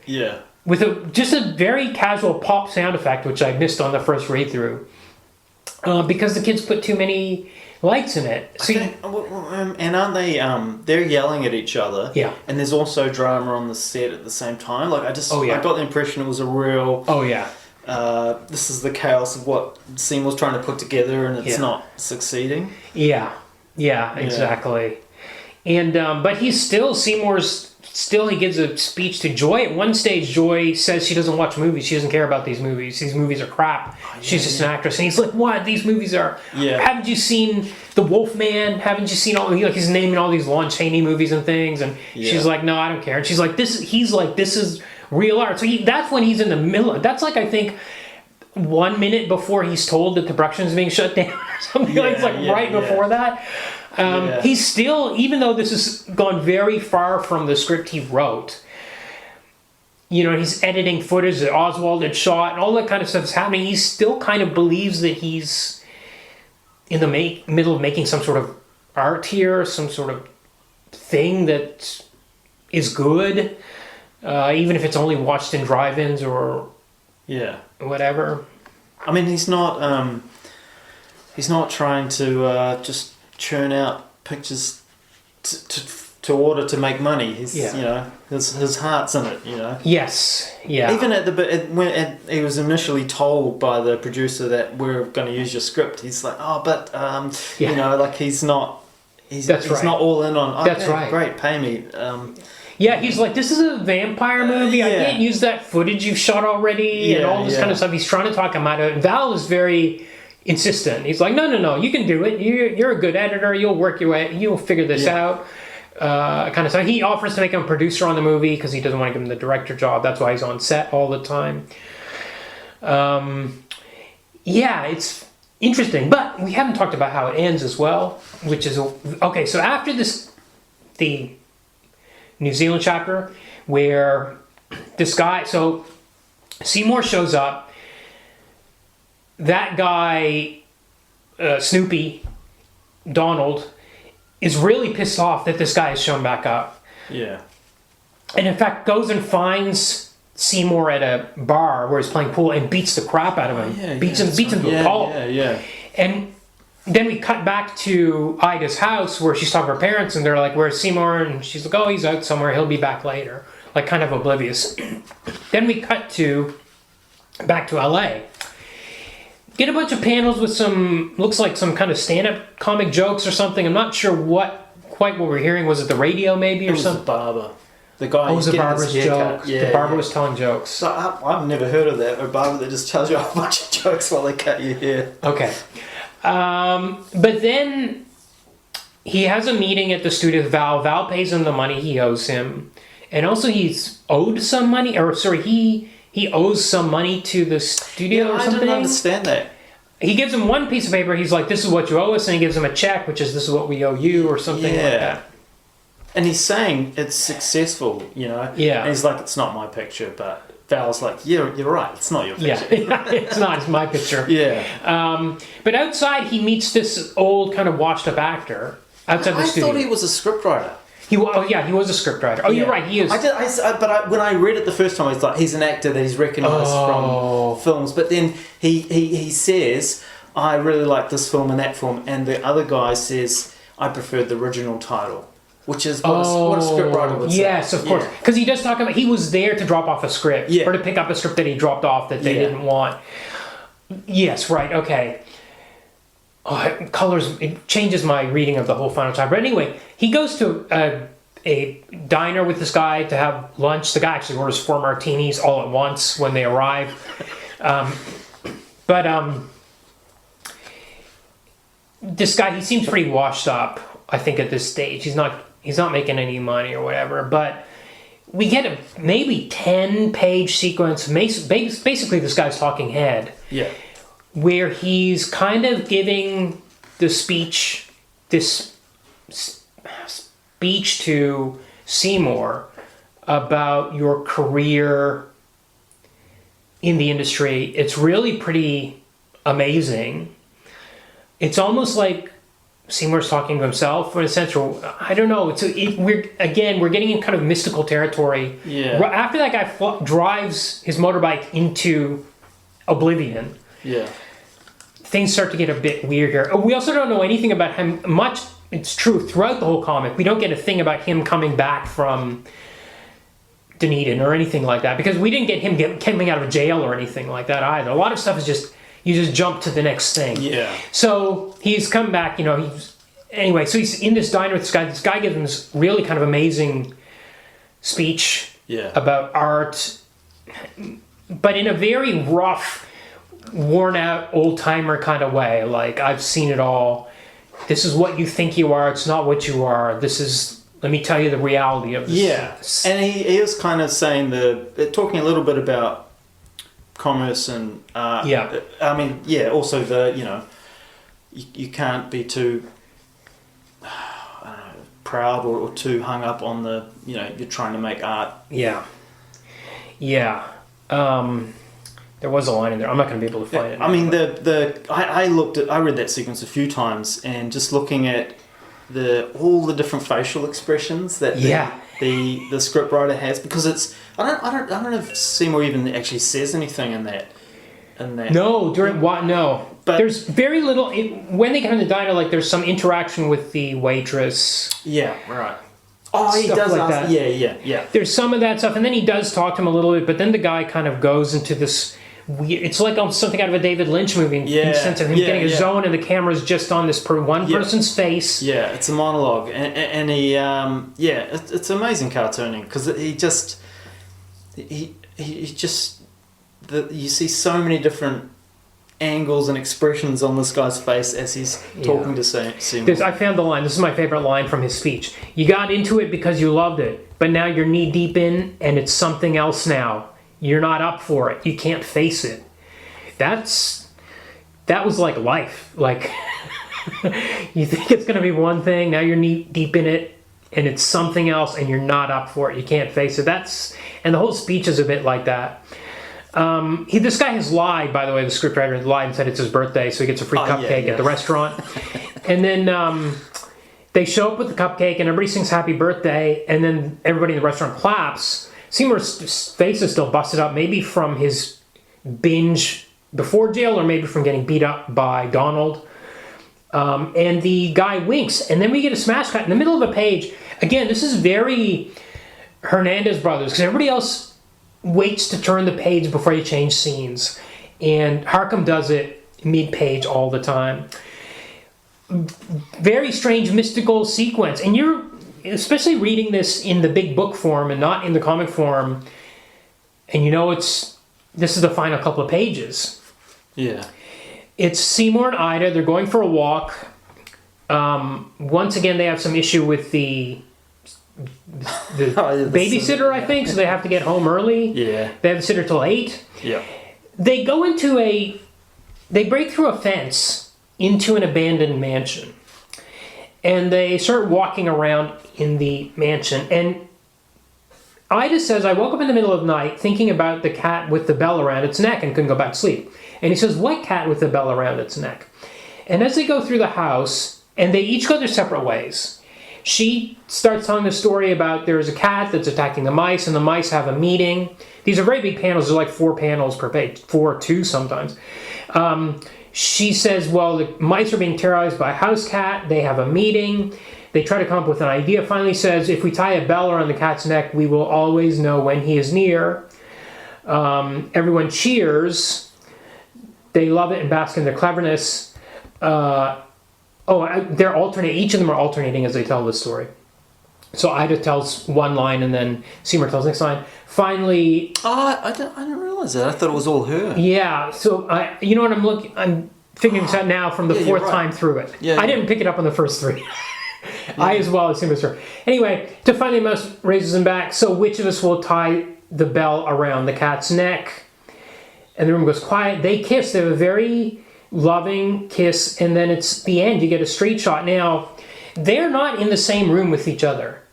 with just a very casual pop sound effect, which I missed on the first read through, because the kids put too many lights in it. So and aren't they? They're yelling at each other. Yeah. And there's also drama on the set at the same time. Like I got the impression it was a real. Oh yeah. This is the chaos of what Seymour's trying to put together, and it's not succeeding. Yeah. Yeah. Exactly. And but Seymour's still. He gives a speech to Joy. At one stage, Joy says she doesn't watch movies. She doesn't care about these movies. These movies are crap. She's just an actress. And he's like, what? These movies are... Haven't you seen The Wolfman? Haven't you seen all... he's naming all these Lon Chaney movies and things. And she's like, no, I don't care. And she's like, this is real art. So that's when he's in the middle. That's like, I think, 1 minute before he's told that the production is being shut down or something. Right before that. He's still, even though this has gone very far from the script he wrote, he's editing footage that Oswald had shot and all that kind of stuff is happening. He still kind of believes that he's in the middle of making some sort of art here, some sort of thing that is good, even if it's only watched in drive-ins or whatever. I mean, he's not trying to just churn out pictures to order to make money. He's Yeah. you know, his heart's in it. You know. Yes. Yeah. Even at the bit when he was initially told by the producer that we're going to use your script, he's like, oh, but Yeah. you know, like he's not That's right. not all in on. That's Okay, right. Great, pay me. Yeah, he's like, this is a vampire movie. I yeah. can't use that footage you've shot already and Yeah, all this kind of stuff. He's trying to talk him out of it. And Val is very insistent. He's like, no, you can do it. You're a good editor. You'll work your way. You'll figure this out. Kind of stuff. He offers to make him a producer on the movie because he doesn't want to give him the director job. That's why he's on set all the time. Yeah, it's interesting. But we haven't talked about how it ends as well, which is... Okay, so after this, the New Zealand chapter, where this guy... So Seymour shows up. That guy, Snoopy, Donald, is really pissed off that this guy has shown back up. Yeah. And in fact goes and finds Seymour at a bar where he's playing pool and beats the crap out of him. Beats him to a pulp. Yeah. And then we cut back to Ida's house where she's talking to her parents and they're like, where's Seymour? And she's like, oh, he's out somewhere. He'll be back later. Like kind of oblivious. Then we cut back to LA. Get a bunch of panels with looks like some kind of stand-up comic jokes or something. I'm not sure quite what we're hearing. Was it the radio maybe or something? The barber. The guy. Oh, it was a barber's joke. Yeah, the barber was telling jokes. So I've never heard of that. A barber that just tells you a whole bunch of jokes while they cut your hair. Okay. But then he has a meeting at the studio with Val. Val pays him the money he owes him. And also he's owed some money. Or sorry, he owes some money to the studio or something. I don't understand that. He gives him one piece of paper. He's like, this is what you owe us. And he gives him a check, which is this is what we owe you or something like that. And he's saying it's successful, you know? Yeah. And he's like, it's not my picture. But Val's like, yeah, you're right. It's not your picture. Yeah, it's not. It's my picture. Yeah. But outside, he meets this old kind of washed-up actor outside the studio. I thought he was a scriptwriter. He was a scriptwriter. Oh, you're right, he is. When I read it the first time, I was like, he's an actor that he's recognised from films. But then he says, I really like this film and that film. And the other guy says, I preferred the original title. Which is what a scriptwriter would say. Yes, of course. Because he does talk about, he was there to drop off a script. Yeah. Or to pick up a script that he dropped off that they didn't want. Yes, right, okay. It changes my reading of the whole final chapter. But anyway, he goes to a diner with this guy to have lunch. The guy actually orders 4 martinis all at once when they arrive. This guy, he seems pretty washed up, I think, at this stage. He's not making any money or whatever. But we get a maybe 10-page sequence, basically this guy's talking head. Yeah. Where he's kind of giving this speech to Seymour about your career in the industry. It's really pretty amazing. It's almost like Seymour's talking to himself in a sense, or I don't know. We're getting in kind of mystical territory. Yeah. After that guy drives his motorbike into oblivion. Yeah. Things start to get a bit weird here. We also don't know anything about him much. It's true throughout the whole comic. We don't get a thing about him coming back from Dunedin or anything like that, because we didn't get him coming out of jail or anything like that either. A lot of stuff is just you just jump to the next thing. Yeah. So he's come back. Anyway. So he's in this diner with this guy. This guy gives him this really kind of amazing speech about art, but in a very rough, worn out old timer kind of way. Like, I've seen it all. This is what you think you are. It's not what you are. Let me tell you the reality of this. Yeah. And he is kind of saying talking a little bit about commerce and also you can't be too proud or too hung up on you're trying to make art. There was a line in there. I'm not going to be able to find it. I mean, I read that sequence a few times, and just looking at all the different facial expressions that the scriptwriter has, because it's I don't know if Seymour even actually says anything in that. No, during what? No, but there's very little when they come in the diner. Like, there's some interaction with the waitress. Yeah, right. Oh, he stuff does like ask, that. yeah. There's some of that stuff, and then he does talk to him a little bit, but then the guy kind of goes into this weird, it's like something out of a David Lynch movie in the sense of him getting a zone and the camera's just on this one person's face. Yeah, it's a monologue, and he, it's amazing cartooning, because you see so many different angles and expressions on this guy's face as he's talking to Seymour. I found the line. This is my favorite line from his speech. You got into it because you loved it, but now you're knee deep in, and it's something else now. You're not up for it. You can't face it. That was like life. Like, you think it's going to be one thing, now you're knee deep in it, and it's something else, and you're not up for it. You can't face it. And the whole speech is a bit like that. This guy has lied, by the way, the scriptwriter lied and said it's his birthday, so he gets a free cupcake at the restaurant. And then they show up with the cupcake, and everybody sings happy birthday, and then everybody in the restaurant claps. Seymour's face is still busted up, maybe from his binge before jail, or maybe from getting beat up by Donald. And the guy winks, and then we get a smash cut in the middle of a page. Again, this is very Hernandez Brothers, because everybody else waits to turn the page before you change scenes, and Harkham does it mid-page all the time. Very strange mystical sequence, and you're especially reading this in the big book form and not in the comic form, and this is the final couple of pages. It's Seymour and Ida. They're going for a walk. Once again, they have some issue with the babysitter, I think, so they have to get home early. They have the sitter till 8. They go they break through a fence into an abandoned mansion, and they start walking around in the mansion, and Ida says, I woke up in the middle of the night thinking about the cat with the bell around its neck and couldn't go back to sleep. And he says, what cat with the bell around its neck? And as they go through the house, and they each go their separate ways, she starts telling the story about there's a cat that's attacking the mice, and the mice have a meeting. These are very big panels. There's like 4 panels per page, 4 or 2 sometimes. She says, well, the mice are being terrorized by a house cat. They have a meeting. They try to come up with an idea. Finally says, if we tie a bell around the cat's neck, we will always know when he is near. Everyone cheers. They love it and bask in their cleverness. They're alternate. Each of them are alternating as they tell the story. So Ida tells one line, and then Seymour tells the next line. Finally, I didn't realize that. I thought it was all her. Yeah. So you know what I'm figuring this out now from the 4th time through it. I didn't pick it up on the first 3. I as well assume it's her. Anyway, to finally mouse raises him back. So which of us will tie the bell around the cat's neck? And the room goes quiet. They kiss. They have a very loving kiss, and then it's the end. You get a straight shot. Now, they're not in the same room with each other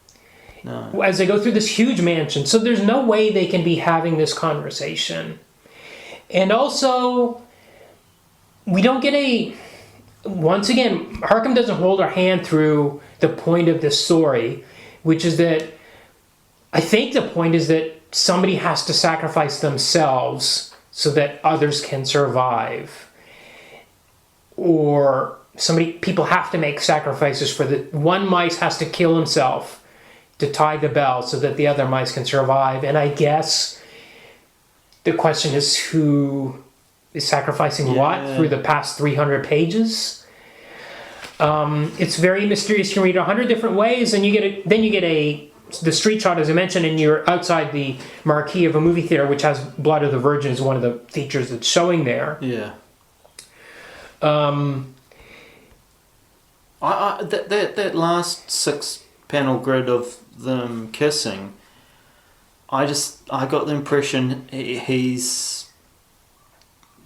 as they go through this huge mansion, so there's no way they can be having this conversation. And also, we don't get once again, Harkham doesn't hold our hand through the point of this story, which is that I think the point is that somebody has to sacrifice themselves so that others can survive. Or people have to make sacrifices one mice has to kill himself to tie the bell so that the other mice can survive. And I guess the question is, who is sacrificing what through the past 300 pages? It's very mysterious. You can read it 100 different ways, and you get the street shot, as I mentioned, and you're outside the marquee of a movie theater, which has Blood of the Virgin is one of the features that's showing there. That last 6-panel grid of them kissing, I got the impression he's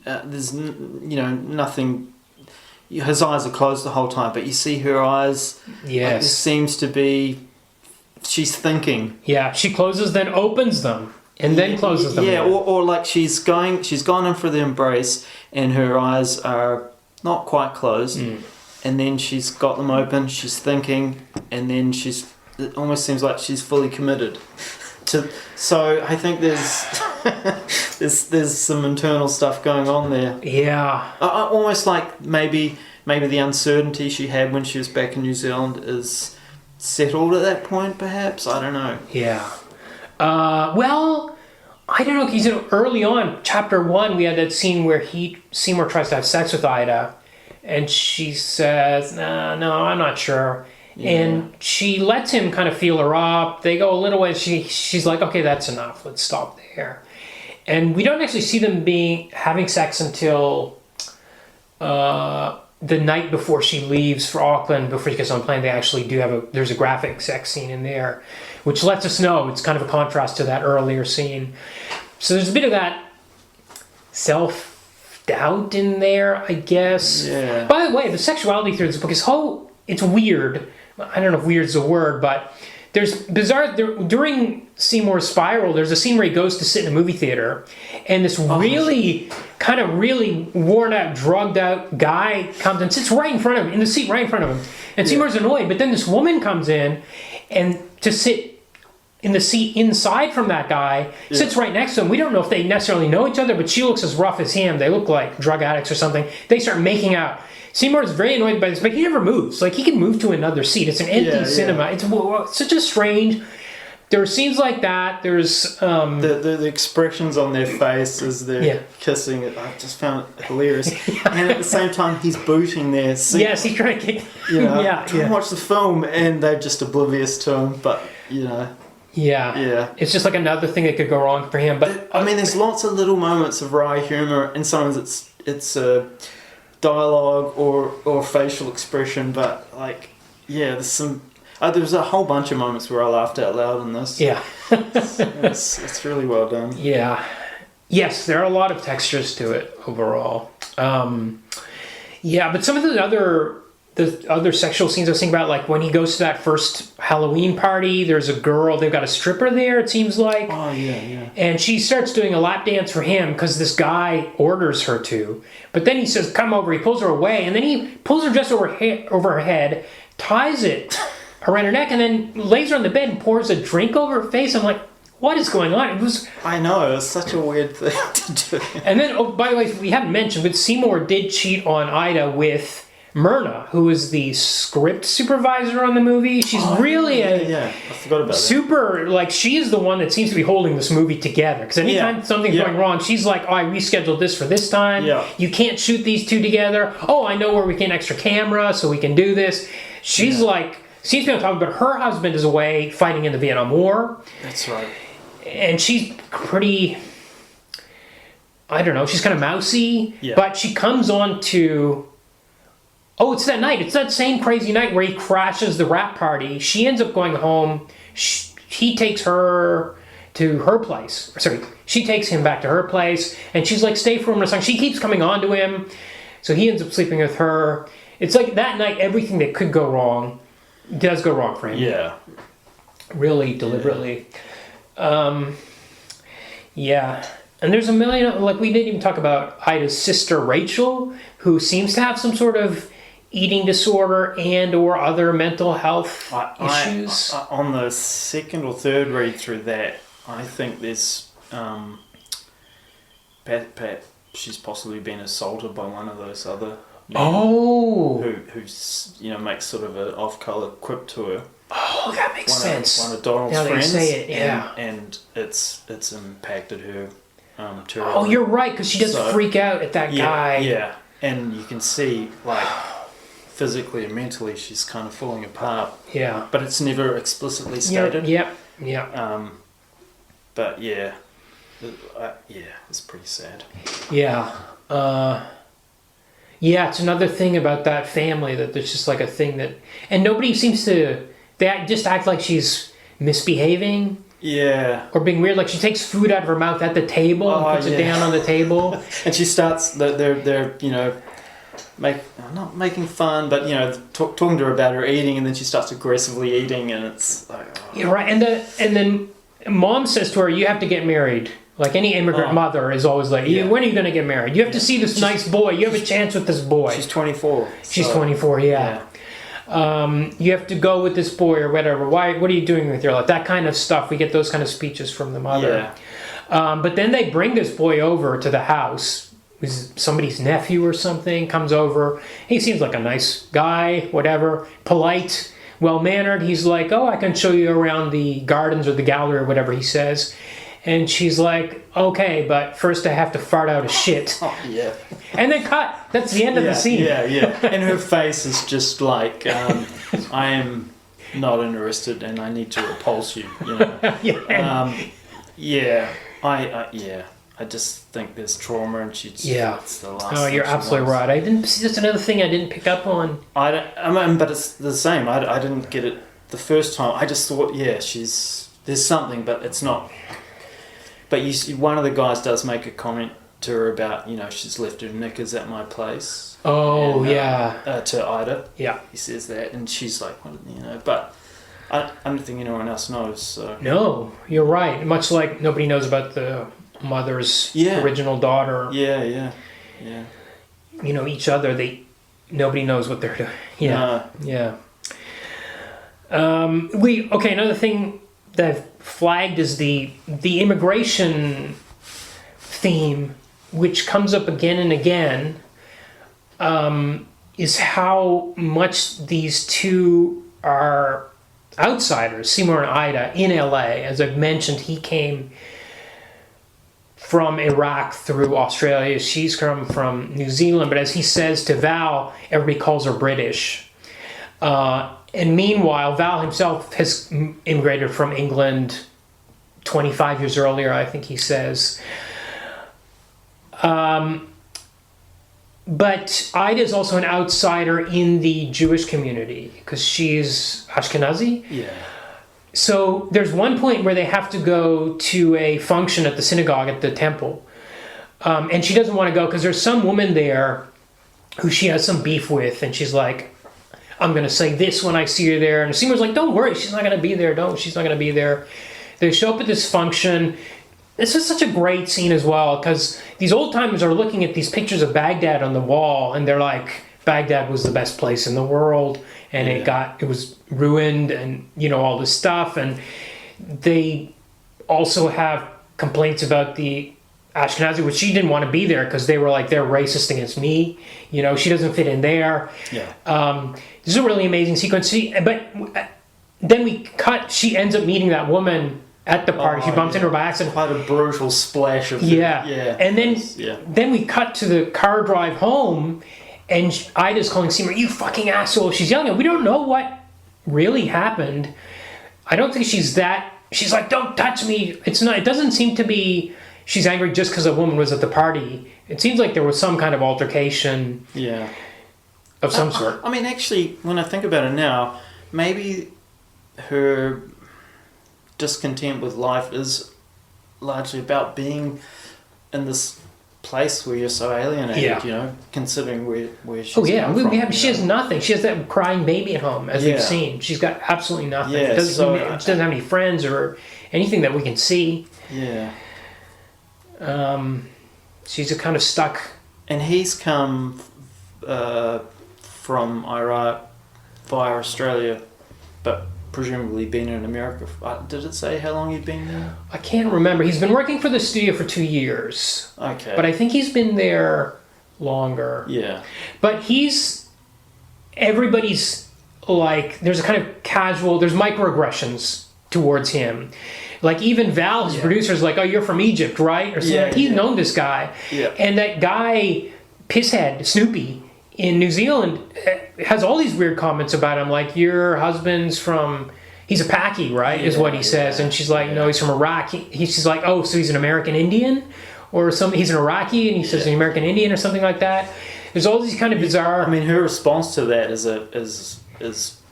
there's nothing. His eyes are closed the whole time, but you see her eyes. Yes, it seems to be she's thinking. Yeah, she closes, then opens them, and then closes them. Yeah, or like she's gone in for the embrace, and her eyes are not quite closed, and then she's got them open. She's thinking, and then it almost seems like she's fully committed. So I think there's some internal stuff going on there. Yeah. Almost like maybe the uncertainty she had when she was back in New Zealand is settled at that point, perhaps. I don't know. Yeah. Well, I don't know, because early on, chapter 1, we had that scene where Seymour tries to have sex with Ida, and she says, no, I'm not sure. Yeah. And she lets him kind of feel her up. They go a little way. She's like, okay, that's enough. Let's stop there. And we don't actually see them having sex until the night before she leaves for Auckland, before she gets on the plane. They actually do there's a graphic sex scene in there, which lets us know it's kind of a contrast to that earlier scene. So there's a bit of that self-doubt in there, I guess. Yeah. By the way, the sexuality through this book it's weird. I don't know if weird's a word, but there's during Seymour's spiral, there's a scene where he goes to sit in a movie theater, and this really worn out, drugged out guy comes and sits right in front of him, in the seat right in front of him. And Seymour's annoyed, but then this woman comes in and to sit in the seat inside from that guy, sits right next to him. We don't know if they necessarily know each other, but she looks as rough as him. They look like drug addicts or something. They start making out. Seymour's very annoyed by this, but he never moves. Like, he can move to another seat. It's an empty cinema. It's such a strange... There are scenes like that. There's... The expressions on their face as they're kissing, I just found it hilarious. And at the same time, he's booting their seat. Yes, he's trying to kick... trying to watch the film, and they're just oblivious to him, but, Yeah. It's just like another thing that could go wrong for him. But I mean, there's lots of little moments of wry humor, and sometimes it's dialogue or facial expression, but there's some. There's a whole bunch of moments where I laughed out loud in this. Yeah. it's really well done. Yeah. Yes, there are a lot of textures to it overall. But some of the other sexual scenes I was thinking about, like when he goes to that first Halloween party, there's a girl, they've got a stripper there, it seems like. Oh, yeah. And she starts doing a lap dance for him because this guy orders her to. But then he says, come over, he pulls her away, and then he pulls her dress over her head, ties it around her neck, and then lays her on the bed and pours a drink over her face. I'm like, what is going on? I know, it's such a weird thing to do. And then, by the way, we haven't mentioned, but Seymour did cheat on Ida with Myrna, who is the script supervisor on the movie. She's I forgot about super, that. She is the one that seems to be holding this movie together. Because anytime something's going wrong, she's like, I rescheduled this for this time. Yeah. You can't shoot these two together. Oh, I know where we get an extra camera so we can do this. She's seems to be on top of it, but her husband is away fighting in the Vietnam War. That's right. And she's pretty, I don't know, she's kind of mousy. Yeah. But she comes on to... Oh, it's that night. It's that same crazy night where he crashes the rap party. She ends up going home. He takes her to her place. Sorry, she takes him back to her place. And she's like, stay for him or something. She keeps coming on to him. So he ends up sleeping with her. It's like that night, everything that could go wrong does go wrong for him. Yeah. Really deliberately. Yeah. And there's a million... we didn't even talk about Ida's sister, Rachel, who seems to have some sort of eating disorder and or other mental health issues. On the second or third read through that, I think there's she's possibly been assaulted by one of those other men who's makes sort of an off-color quip to her. Oh, that makes sense. One of Donald's friends. Say it, yeah. And it's impacted her terribly. Oh, you're right, because she does freak out at that guy. Yeah, and you can see physically and mentally she's kind of falling apart. Yeah. But it's never explicitly stated. Yeah. But it's pretty sad. Yeah. It's another thing about that family that there's just a thing that... And nobody seems to... They just act like she's misbehaving. Yeah. Or being weird. She takes food out of her mouth at the table and puts it down on the table. And she starts... They're not making fun, but talking to her about her eating, and then she starts aggressively eating, and it's like, You're right. And then mom says to her, "You have to get married." Like any immigrant mother is always like, "When are you going to get married? You have to see this nice boy. You have a chance with this boy." She's 24. She's 24. Yeah. You have to go with this boy or whatever. Why? What are you doing with your life? That kind of stuff. We get those kind of speeches from the mother. Yeah. But then they bring this boy over to the house. Somebody's nephew or something comes over. He seems like a nice guy, whatever, polite, well-mannered. He's like, oh, I can show you around the gardens or the gallery or whatever he says. And she's like, okay, but first I have to fart out a shit. Oh, yeah. And then cut. That's the end of the scene. Yeah. And her face is just like, I am not interested and I need to repulse you. You know? I just think there's trauma and she's. Yeah. It's the last. Oh, you're absolutely right. I didn't. See, that's another thing I didn't pick up on. But it's the same. I didn't get it the first time. I just thought, there's something, but it's not. But one of the guys does make a comment to her about, she's left her knickers at my place. Oh, and, yeah. To Ida. Yeah. He says that, and she's like, but I don't think anyone else knows. So. No, you're right. Much like nobody knows about the mother's original daughter. Yeah. Each other, nobody knows what they're doing. Yeah. No. Yeah. Another thing that I've flagged is the immigration theme, which comes up again and again, is how much these two are outsiders, Seymour and Ida, in LA. As I've mentioned, he came from Iraq through Australia. She's come from New Zealand. But as he says to Val, everybody calls her British. And meanwhile, Val himself has immigrated from England 25 years earlier, I think he says. But Ida is also an outsider in the Jewish community because she's Ashkenazi. Yeah. So there's one point where they have to go to a function at the synagogue, at the temple. And she doesn't want to go because there's some woman there who she has some beef with. And she's like, I'm going to say this when I see her there. And Seymour's like, don't worry, she's not going to be there. She's not going to be there. They show up at this function. This is such a great scene as well, because these old timers are looking at these pictures of Baghdad on the wall, and they're like, Baghdad was the best place in the world, and it was ruined, and all this stuff. And they also have complaints about the Ashkenazi, which she didn't want to be there because they were like, they're racist against me. She doesn't fit in there. Yeah. This is a really amazing sequence. But then we cut. She ends up meeting that woman at the party. She bumps into her by accident. Quite a brutal splash of And then we cut to the car drive home, and Ida's calling Seymour, "You fucking asshole!" She's yelling at him. We don't know what really happened. I don't think she's that. She's like, "Don't touch me." It's not. It doesn't seem to be. She's angry just because a woman was at the party. It seems like there was some kind of altercation. Yeah. Of some sort. I mean, actually, when I think about it now, maybe her discontent with life is largely about being in this place where you're so alienated, considering where she's from. She has nothing. She has that crying baby at home, as we've seen. She's got absolutely nothing. Yeah, she doesn't have any friends or anything that we can see. Yeah. She's a kind of stuck. And he's come from Iraq via Australia, but presumably been in America. Did it say how long he'd been there? I can't remember. He's been working for the studio for 2 years. Okay. But I think he's been there longer. Yeah. But everybody's like, there's a kind of casual, there's microaggressions towards him. Like even Val, his producer, is like, "Oh, you're from Egypt, right?" Or something. He's known this guy. Yeah. And that guy, Pisshead, Snoopy, in New Zealand, has all these weird comments about him. Like, your husband's from... He's a Paki, right? Is what he says. And she's like, no, he's from Iraq. She's like, oh, so he's an American Indian? Or something. He's an Iraqi, and he says an American Indian or something like that. There's all these kind of bizarre... I mean, her response to that is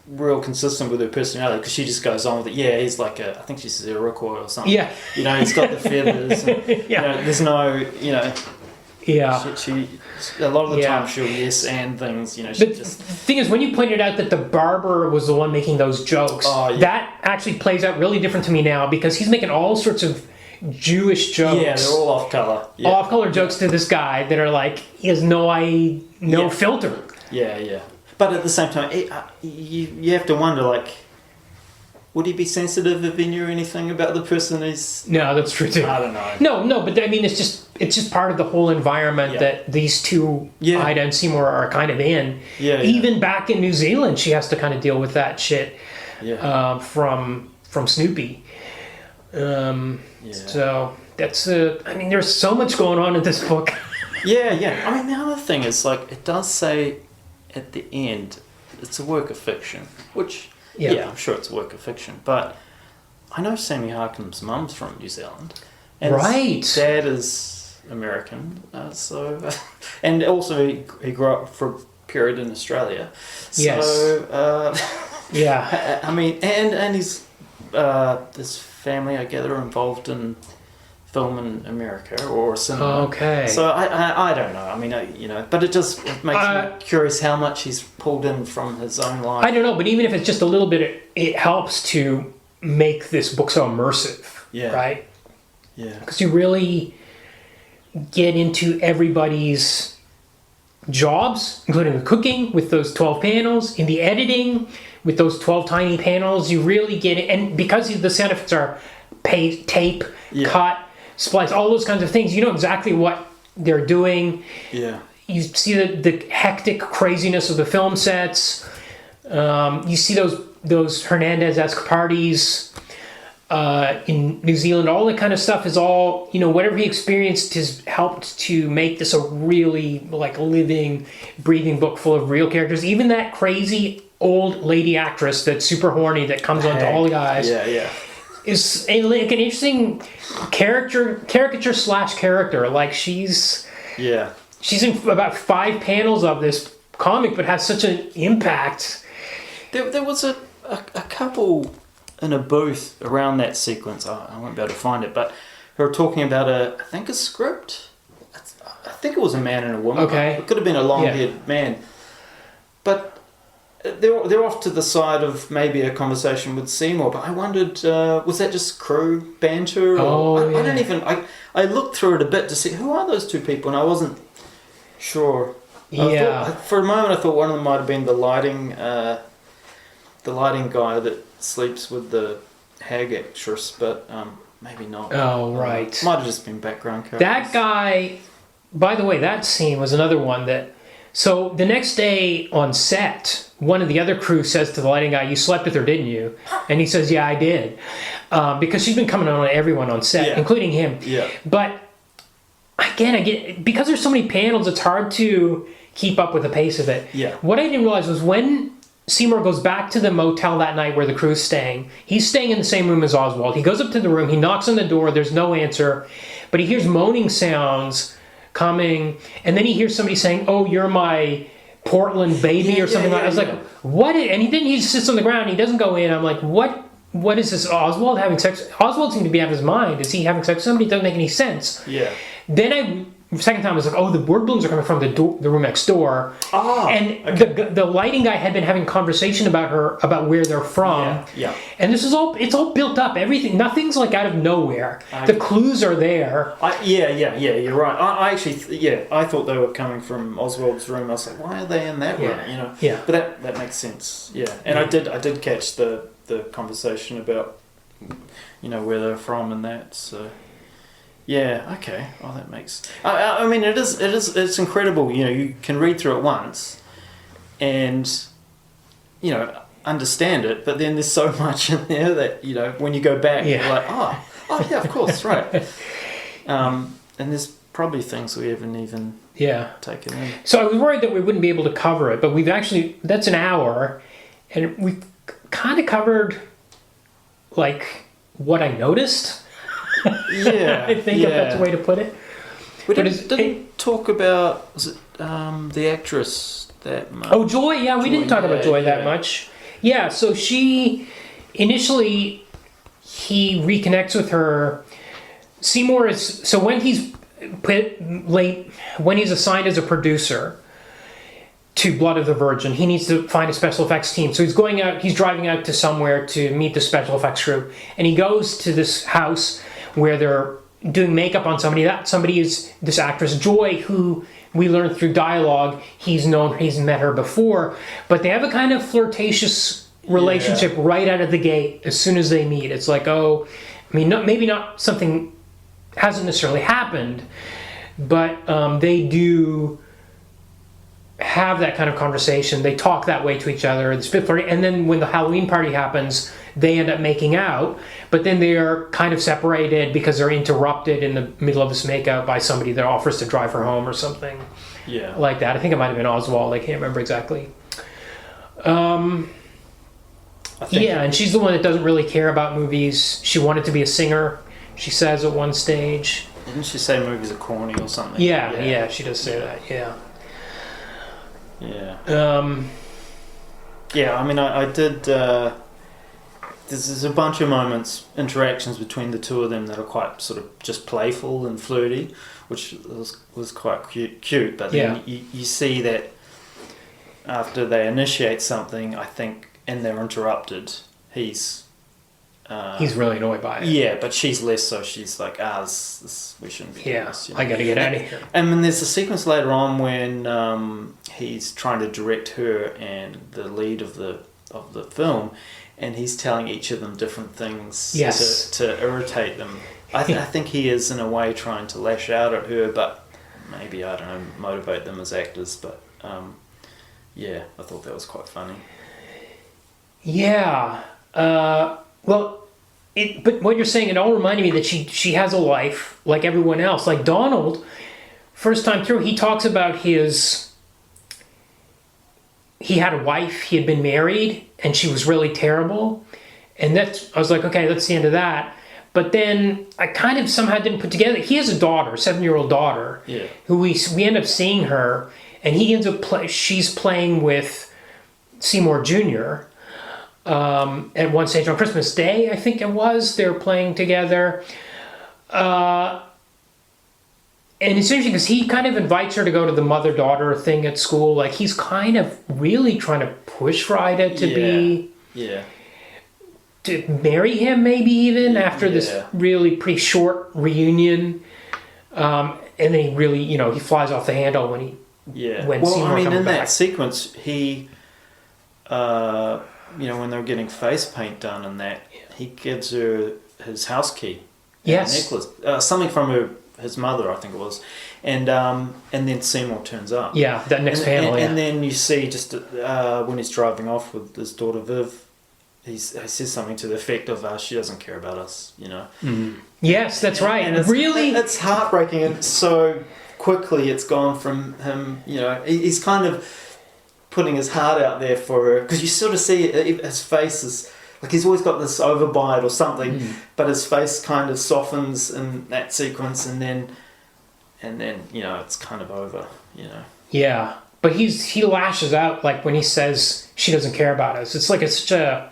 real consistent with her personality, because she just goes on with it. Yeah, he's like I think she says Iroquois or something. Yeah. He's got the feathers. And, there's no, Yeah. She a lot of the time she'll yes and things, The thing is, when you pointed out that the barber was the one making those jokes, that actually plays out really different to me now, because he's making all sorts of Jewish jokes. Yeah, they're all off color. Yeah. Off color jokes to this guy that are like, he has no filter. Yeah. But at the same time, you have to wonder, like, would he be sensitive if he knew anything about the person he's... No, that's true too. I don't know. No, but I mean, it's just part of the whole environment that these two, Ida and Seymour, are kind of in. Yeah. Even back in New Zealand, she has to kind of deal with that shit from Snoopy. So that's I mean, there's so much going on in this book. Yeah. I mean, the other thing is, like, it does say at the end, it's a work of fiction, which... Yeah, I'm sure it's a work of fiction, but I know Sammy Harkham's mum's from New Zealand, and his dad is American, and also he grew up for a period in Australia. So, I mean, and his family, I gather, are involved in film in America or cinema. Okay. So I don't know. I mean, but it makes me curious how much he's pulled in from his own life. I don't know, but even if it's just a little bit, it helps to make this book so immersive. Yeah. Right? Yeah. Because you really get into everybody's jobs, including the cooking with those 12 panels, in the editing with those 12 tiny panels. You really get it. And because the sound effects are tape, cut, splice, all those kinds of things, you know exactly what they're doing. Yeah. You see the hectic craziness of the film sets. You see those Hernandez-esque parties in New Zealand. All that kind of stuff is all, whatever he experienced has helped to make this a really like living, breathing book full of real characters. Even that crazy old lady actress that's super horny that comes on to All Guys. Yeah. Is like an interesting caricature / character. Like she's in about 5 panels of this comic, but has such an impact. There was a couple in a booth around that sequence. I won't be able to find it, but they were talking about a script. I think it was a man and a woman. Okay, it could have been a long-haired man, but. They're off to the side of maybe a conversation with Seymour, but I wondered, was that just crew banter? I don't even... I looked through it a bit to see, who are those two people? And I wasn't sure. For a moment I thought one of them might have been the lighting guy that sleeps with the hag actress, but maybe not. Oh, right. Might have just been background characters. That guy... By the way, that scene was another one that... So the next day on set, one of the other crew says to the lighting guy, "You slept with her, didn't you?" And he says, "Yeah, I did," because she's been coming on everyone on set, including him. Yeah. But again, I get because there's so many panels, it's hard to keep up with the pace of it. Yeah. What I didn't realize was when Seymour goes back to the motel that night where the crew's staying, he's staying in the same room as Oswald. He goes up to the room, he knocks on the door, there's no answer, but he hears moaning sounds coming, and then he hears somebody saying, "Oh, you're my Portland baby," or something like that. I was like, what? And he just sits on the ground, he doesn't go in. I'm like, what is this? Oswald having sex? Oswald seemed to be out of his mind. Is he having sex with somebody? It doesn't make any sense. Yeah. Then second time I was like, oh, the word balloons are coming from the room next door. Oh, and okay. the lighting guy had been having conversation about where they're from. Yeah. And it's all built up. Everything, nothing's like out of nowhere. The clues are there. You're right. I actually, I thought they were coming from Oswald's room. I was like, why are they in that room? Yeah. But that makes sense. Yeah. And I did catch the conversation about, where they're from and that. So. Yeah. Okay. Oh, that makes. I mean, it's incredible. You can read through it once, and understand it. But then there's so much in there that when you go back, you're like, oh yeah, of course, right. And there's probably things we haven't even taken in. So I was worried that we wouldn't be able to cover it, but that's an hour, and we kind of covered like what I noticed. Yeah, I think if that's a way to put it. We didn't talk about the actress that much. Oh, Joy. Yeah, we didn't talk about Joy that much. Yeah, so initially he reconnects with her. Seymour is when he's when he's assigned as a producer to Blood of the Virgin, he needs to find a special effects team. So he's driving out to somewhere to meet the special effects crew, and he goes to this house where they're doing makeup on somebody. That somebody is this actress Joy, who we learned through dialogue he's met her before, but they have a kind of flirtatious relationship right out of the gate as soon as they meet. It's like, oh, I mean, maybe not something hasn't necessarily happened, but they do have that kind of conversation. They talk that way to each other. It's flirty, and then when the Halloween party happens, they end up making out, but then they are kind of separated because they're interrupted in the middle of this makeout by somebody that offers to drive her home or something. Yeah. Like that. I think it might have been Oswald. I can't remember exactly. Yeah, and she's the one that doesn't really care about movies. She wanted to be a singer, she says at one stage. Didn't she say movies are corny or something? Yeah, she does say that, yeah. Yeah. Yeah, I mean, I did... there's a bunch of moments, interactions between the two of them that are quite sort of just playful and flirty, which was quite cute. But then you see that after they initiate something, I think, and they're interrupted, he's really annoyed by it. Yeah, but she's less so. She's like, we shouldn't be doing this. You know? I gotta get out of here. And then there's a sequence later on when he's trying to direct her and the lead of the film, and he's telling each of them different things to irritate them. I think he is in a way trying to lash out at her, but maybe, I don't know, motivate them as actors. But yeah, I thought that was quite funny. Yeah. Well, but what you're saying, it all reminded me that she has a life like everyone else. Like Donald, first time through, he talks about he had a wife, he had been married, and she was really terrible. And I was like, okay, that's the end of that. But then I kind of somehow didn't put together, he has a daughter, 7-year-old daughter, who we end up seeing her, and he ends up she's playing with Seymour Jr., at one stage on Christmas Day, I think it was, they're playing together. And it's interesting because he kind of invites her to go to the mother-daughter thing at school. Like, he's kind of really trying to push Frida to to marry him, maybe even, after this really pretty short reunion. And then he really, he flies off the handle when he... Yeah. When well, Seymour I mean, comes in back. that sequence, he... when they're getting face paint done and that, he gives her his house key. Yes. Necklace. Something from his mother, I think it was. And then Seymour turns up. Yeah, that next panel, and then you see just when he's driving off with his daughter Viv, he says something to the effect of, she doesn't care about us, Mm-hmm. Yes, that's right. And it's heartbreaking, and so quickly it's gone from him, he's kind of putting his heart out there for her, because you sort of see his face is like he's always got this overbite or something, but his face kind of softens in that sequence, and then it's kind of over. Yeah, but he lashes out like when he says she doesn't care about us. It's like it's such a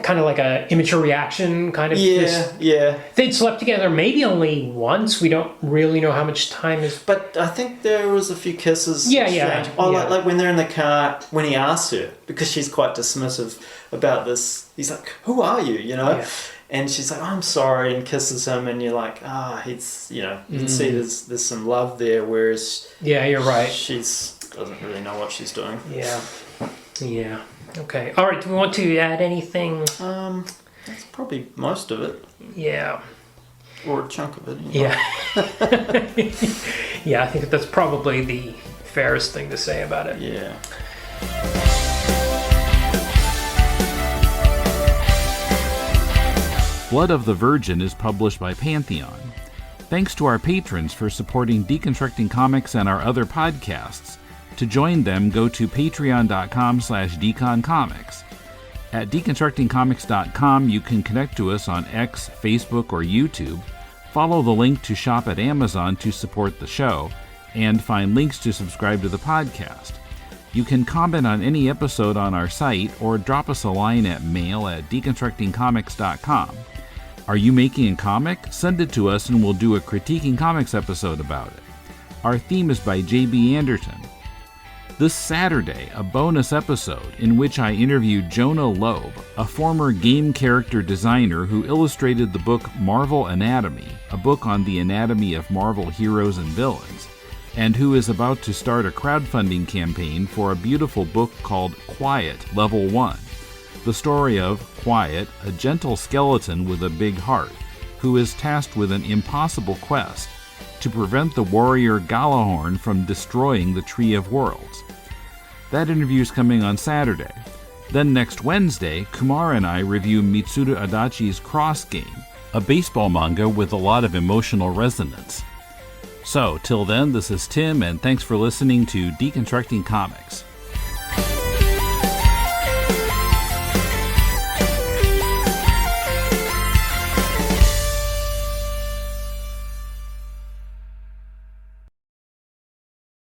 kind of like a immature reaction, kind of. Yeah. They'd slept together maybe only once. We don't really know how much time is. But I think there was a few kisses. Yeah. Like when they're in the car, when he asks her, because she's quite dismissive about this. He's like, "Who are you?" Yeah. And she's like, "I'm sorry," and kisses him, and you're like, he's, you can see there's some love there, whereas you're right. She's doesn't really know what she's doing. Yeah. Okay. All right. Do we want to add anything? That's probably most of it. Yeah. Or a chunk of it. Yeah. Yeah, I think that's probably the fairest thing to say about it. Yeah. Blood of the Virgin is published by Pantheon. Thanks to our patrons for supporting Deconstructing Comics and our other podcasts. To join them, go to patreon.com/deconcomics. At deconstructingcomics.com, you can connect to us on X, Facebook, or YouTube, follow the link to shop at Amazon to support the show, and find links to subscribe to the podcast. You can comment on any episode on our site or drop us a line at mail@deconstructingcomics.com. Are you making a comic? Send it to us and we'll do a Critiquing Comics episode about it. Our theme is by J.B. Anderton. This Saturday, a bonus episode in which I interviewed Jonah Loeb, a former game character designer who illustrated the book Marvel Anatomy, a book on the anatomy of Marvel heroes and villains. and who is about to start a crowdfunding campaign for a beautiful book called Quiet, Level 1. The story of Quiet, a gentle skeleton with a big heart, who is tasked with an impossible quest to prevent the warrior Galahorn from destroying the Tree of Worlds. That interview is coming on Saturday. Then next Wednesday, Kumar and I review Mitsuru Adachi's Cross Game, a baseball manga with a lot of emotional resonance. So, till then, this is Tim, and thanks for listening to Deconstructing Comics.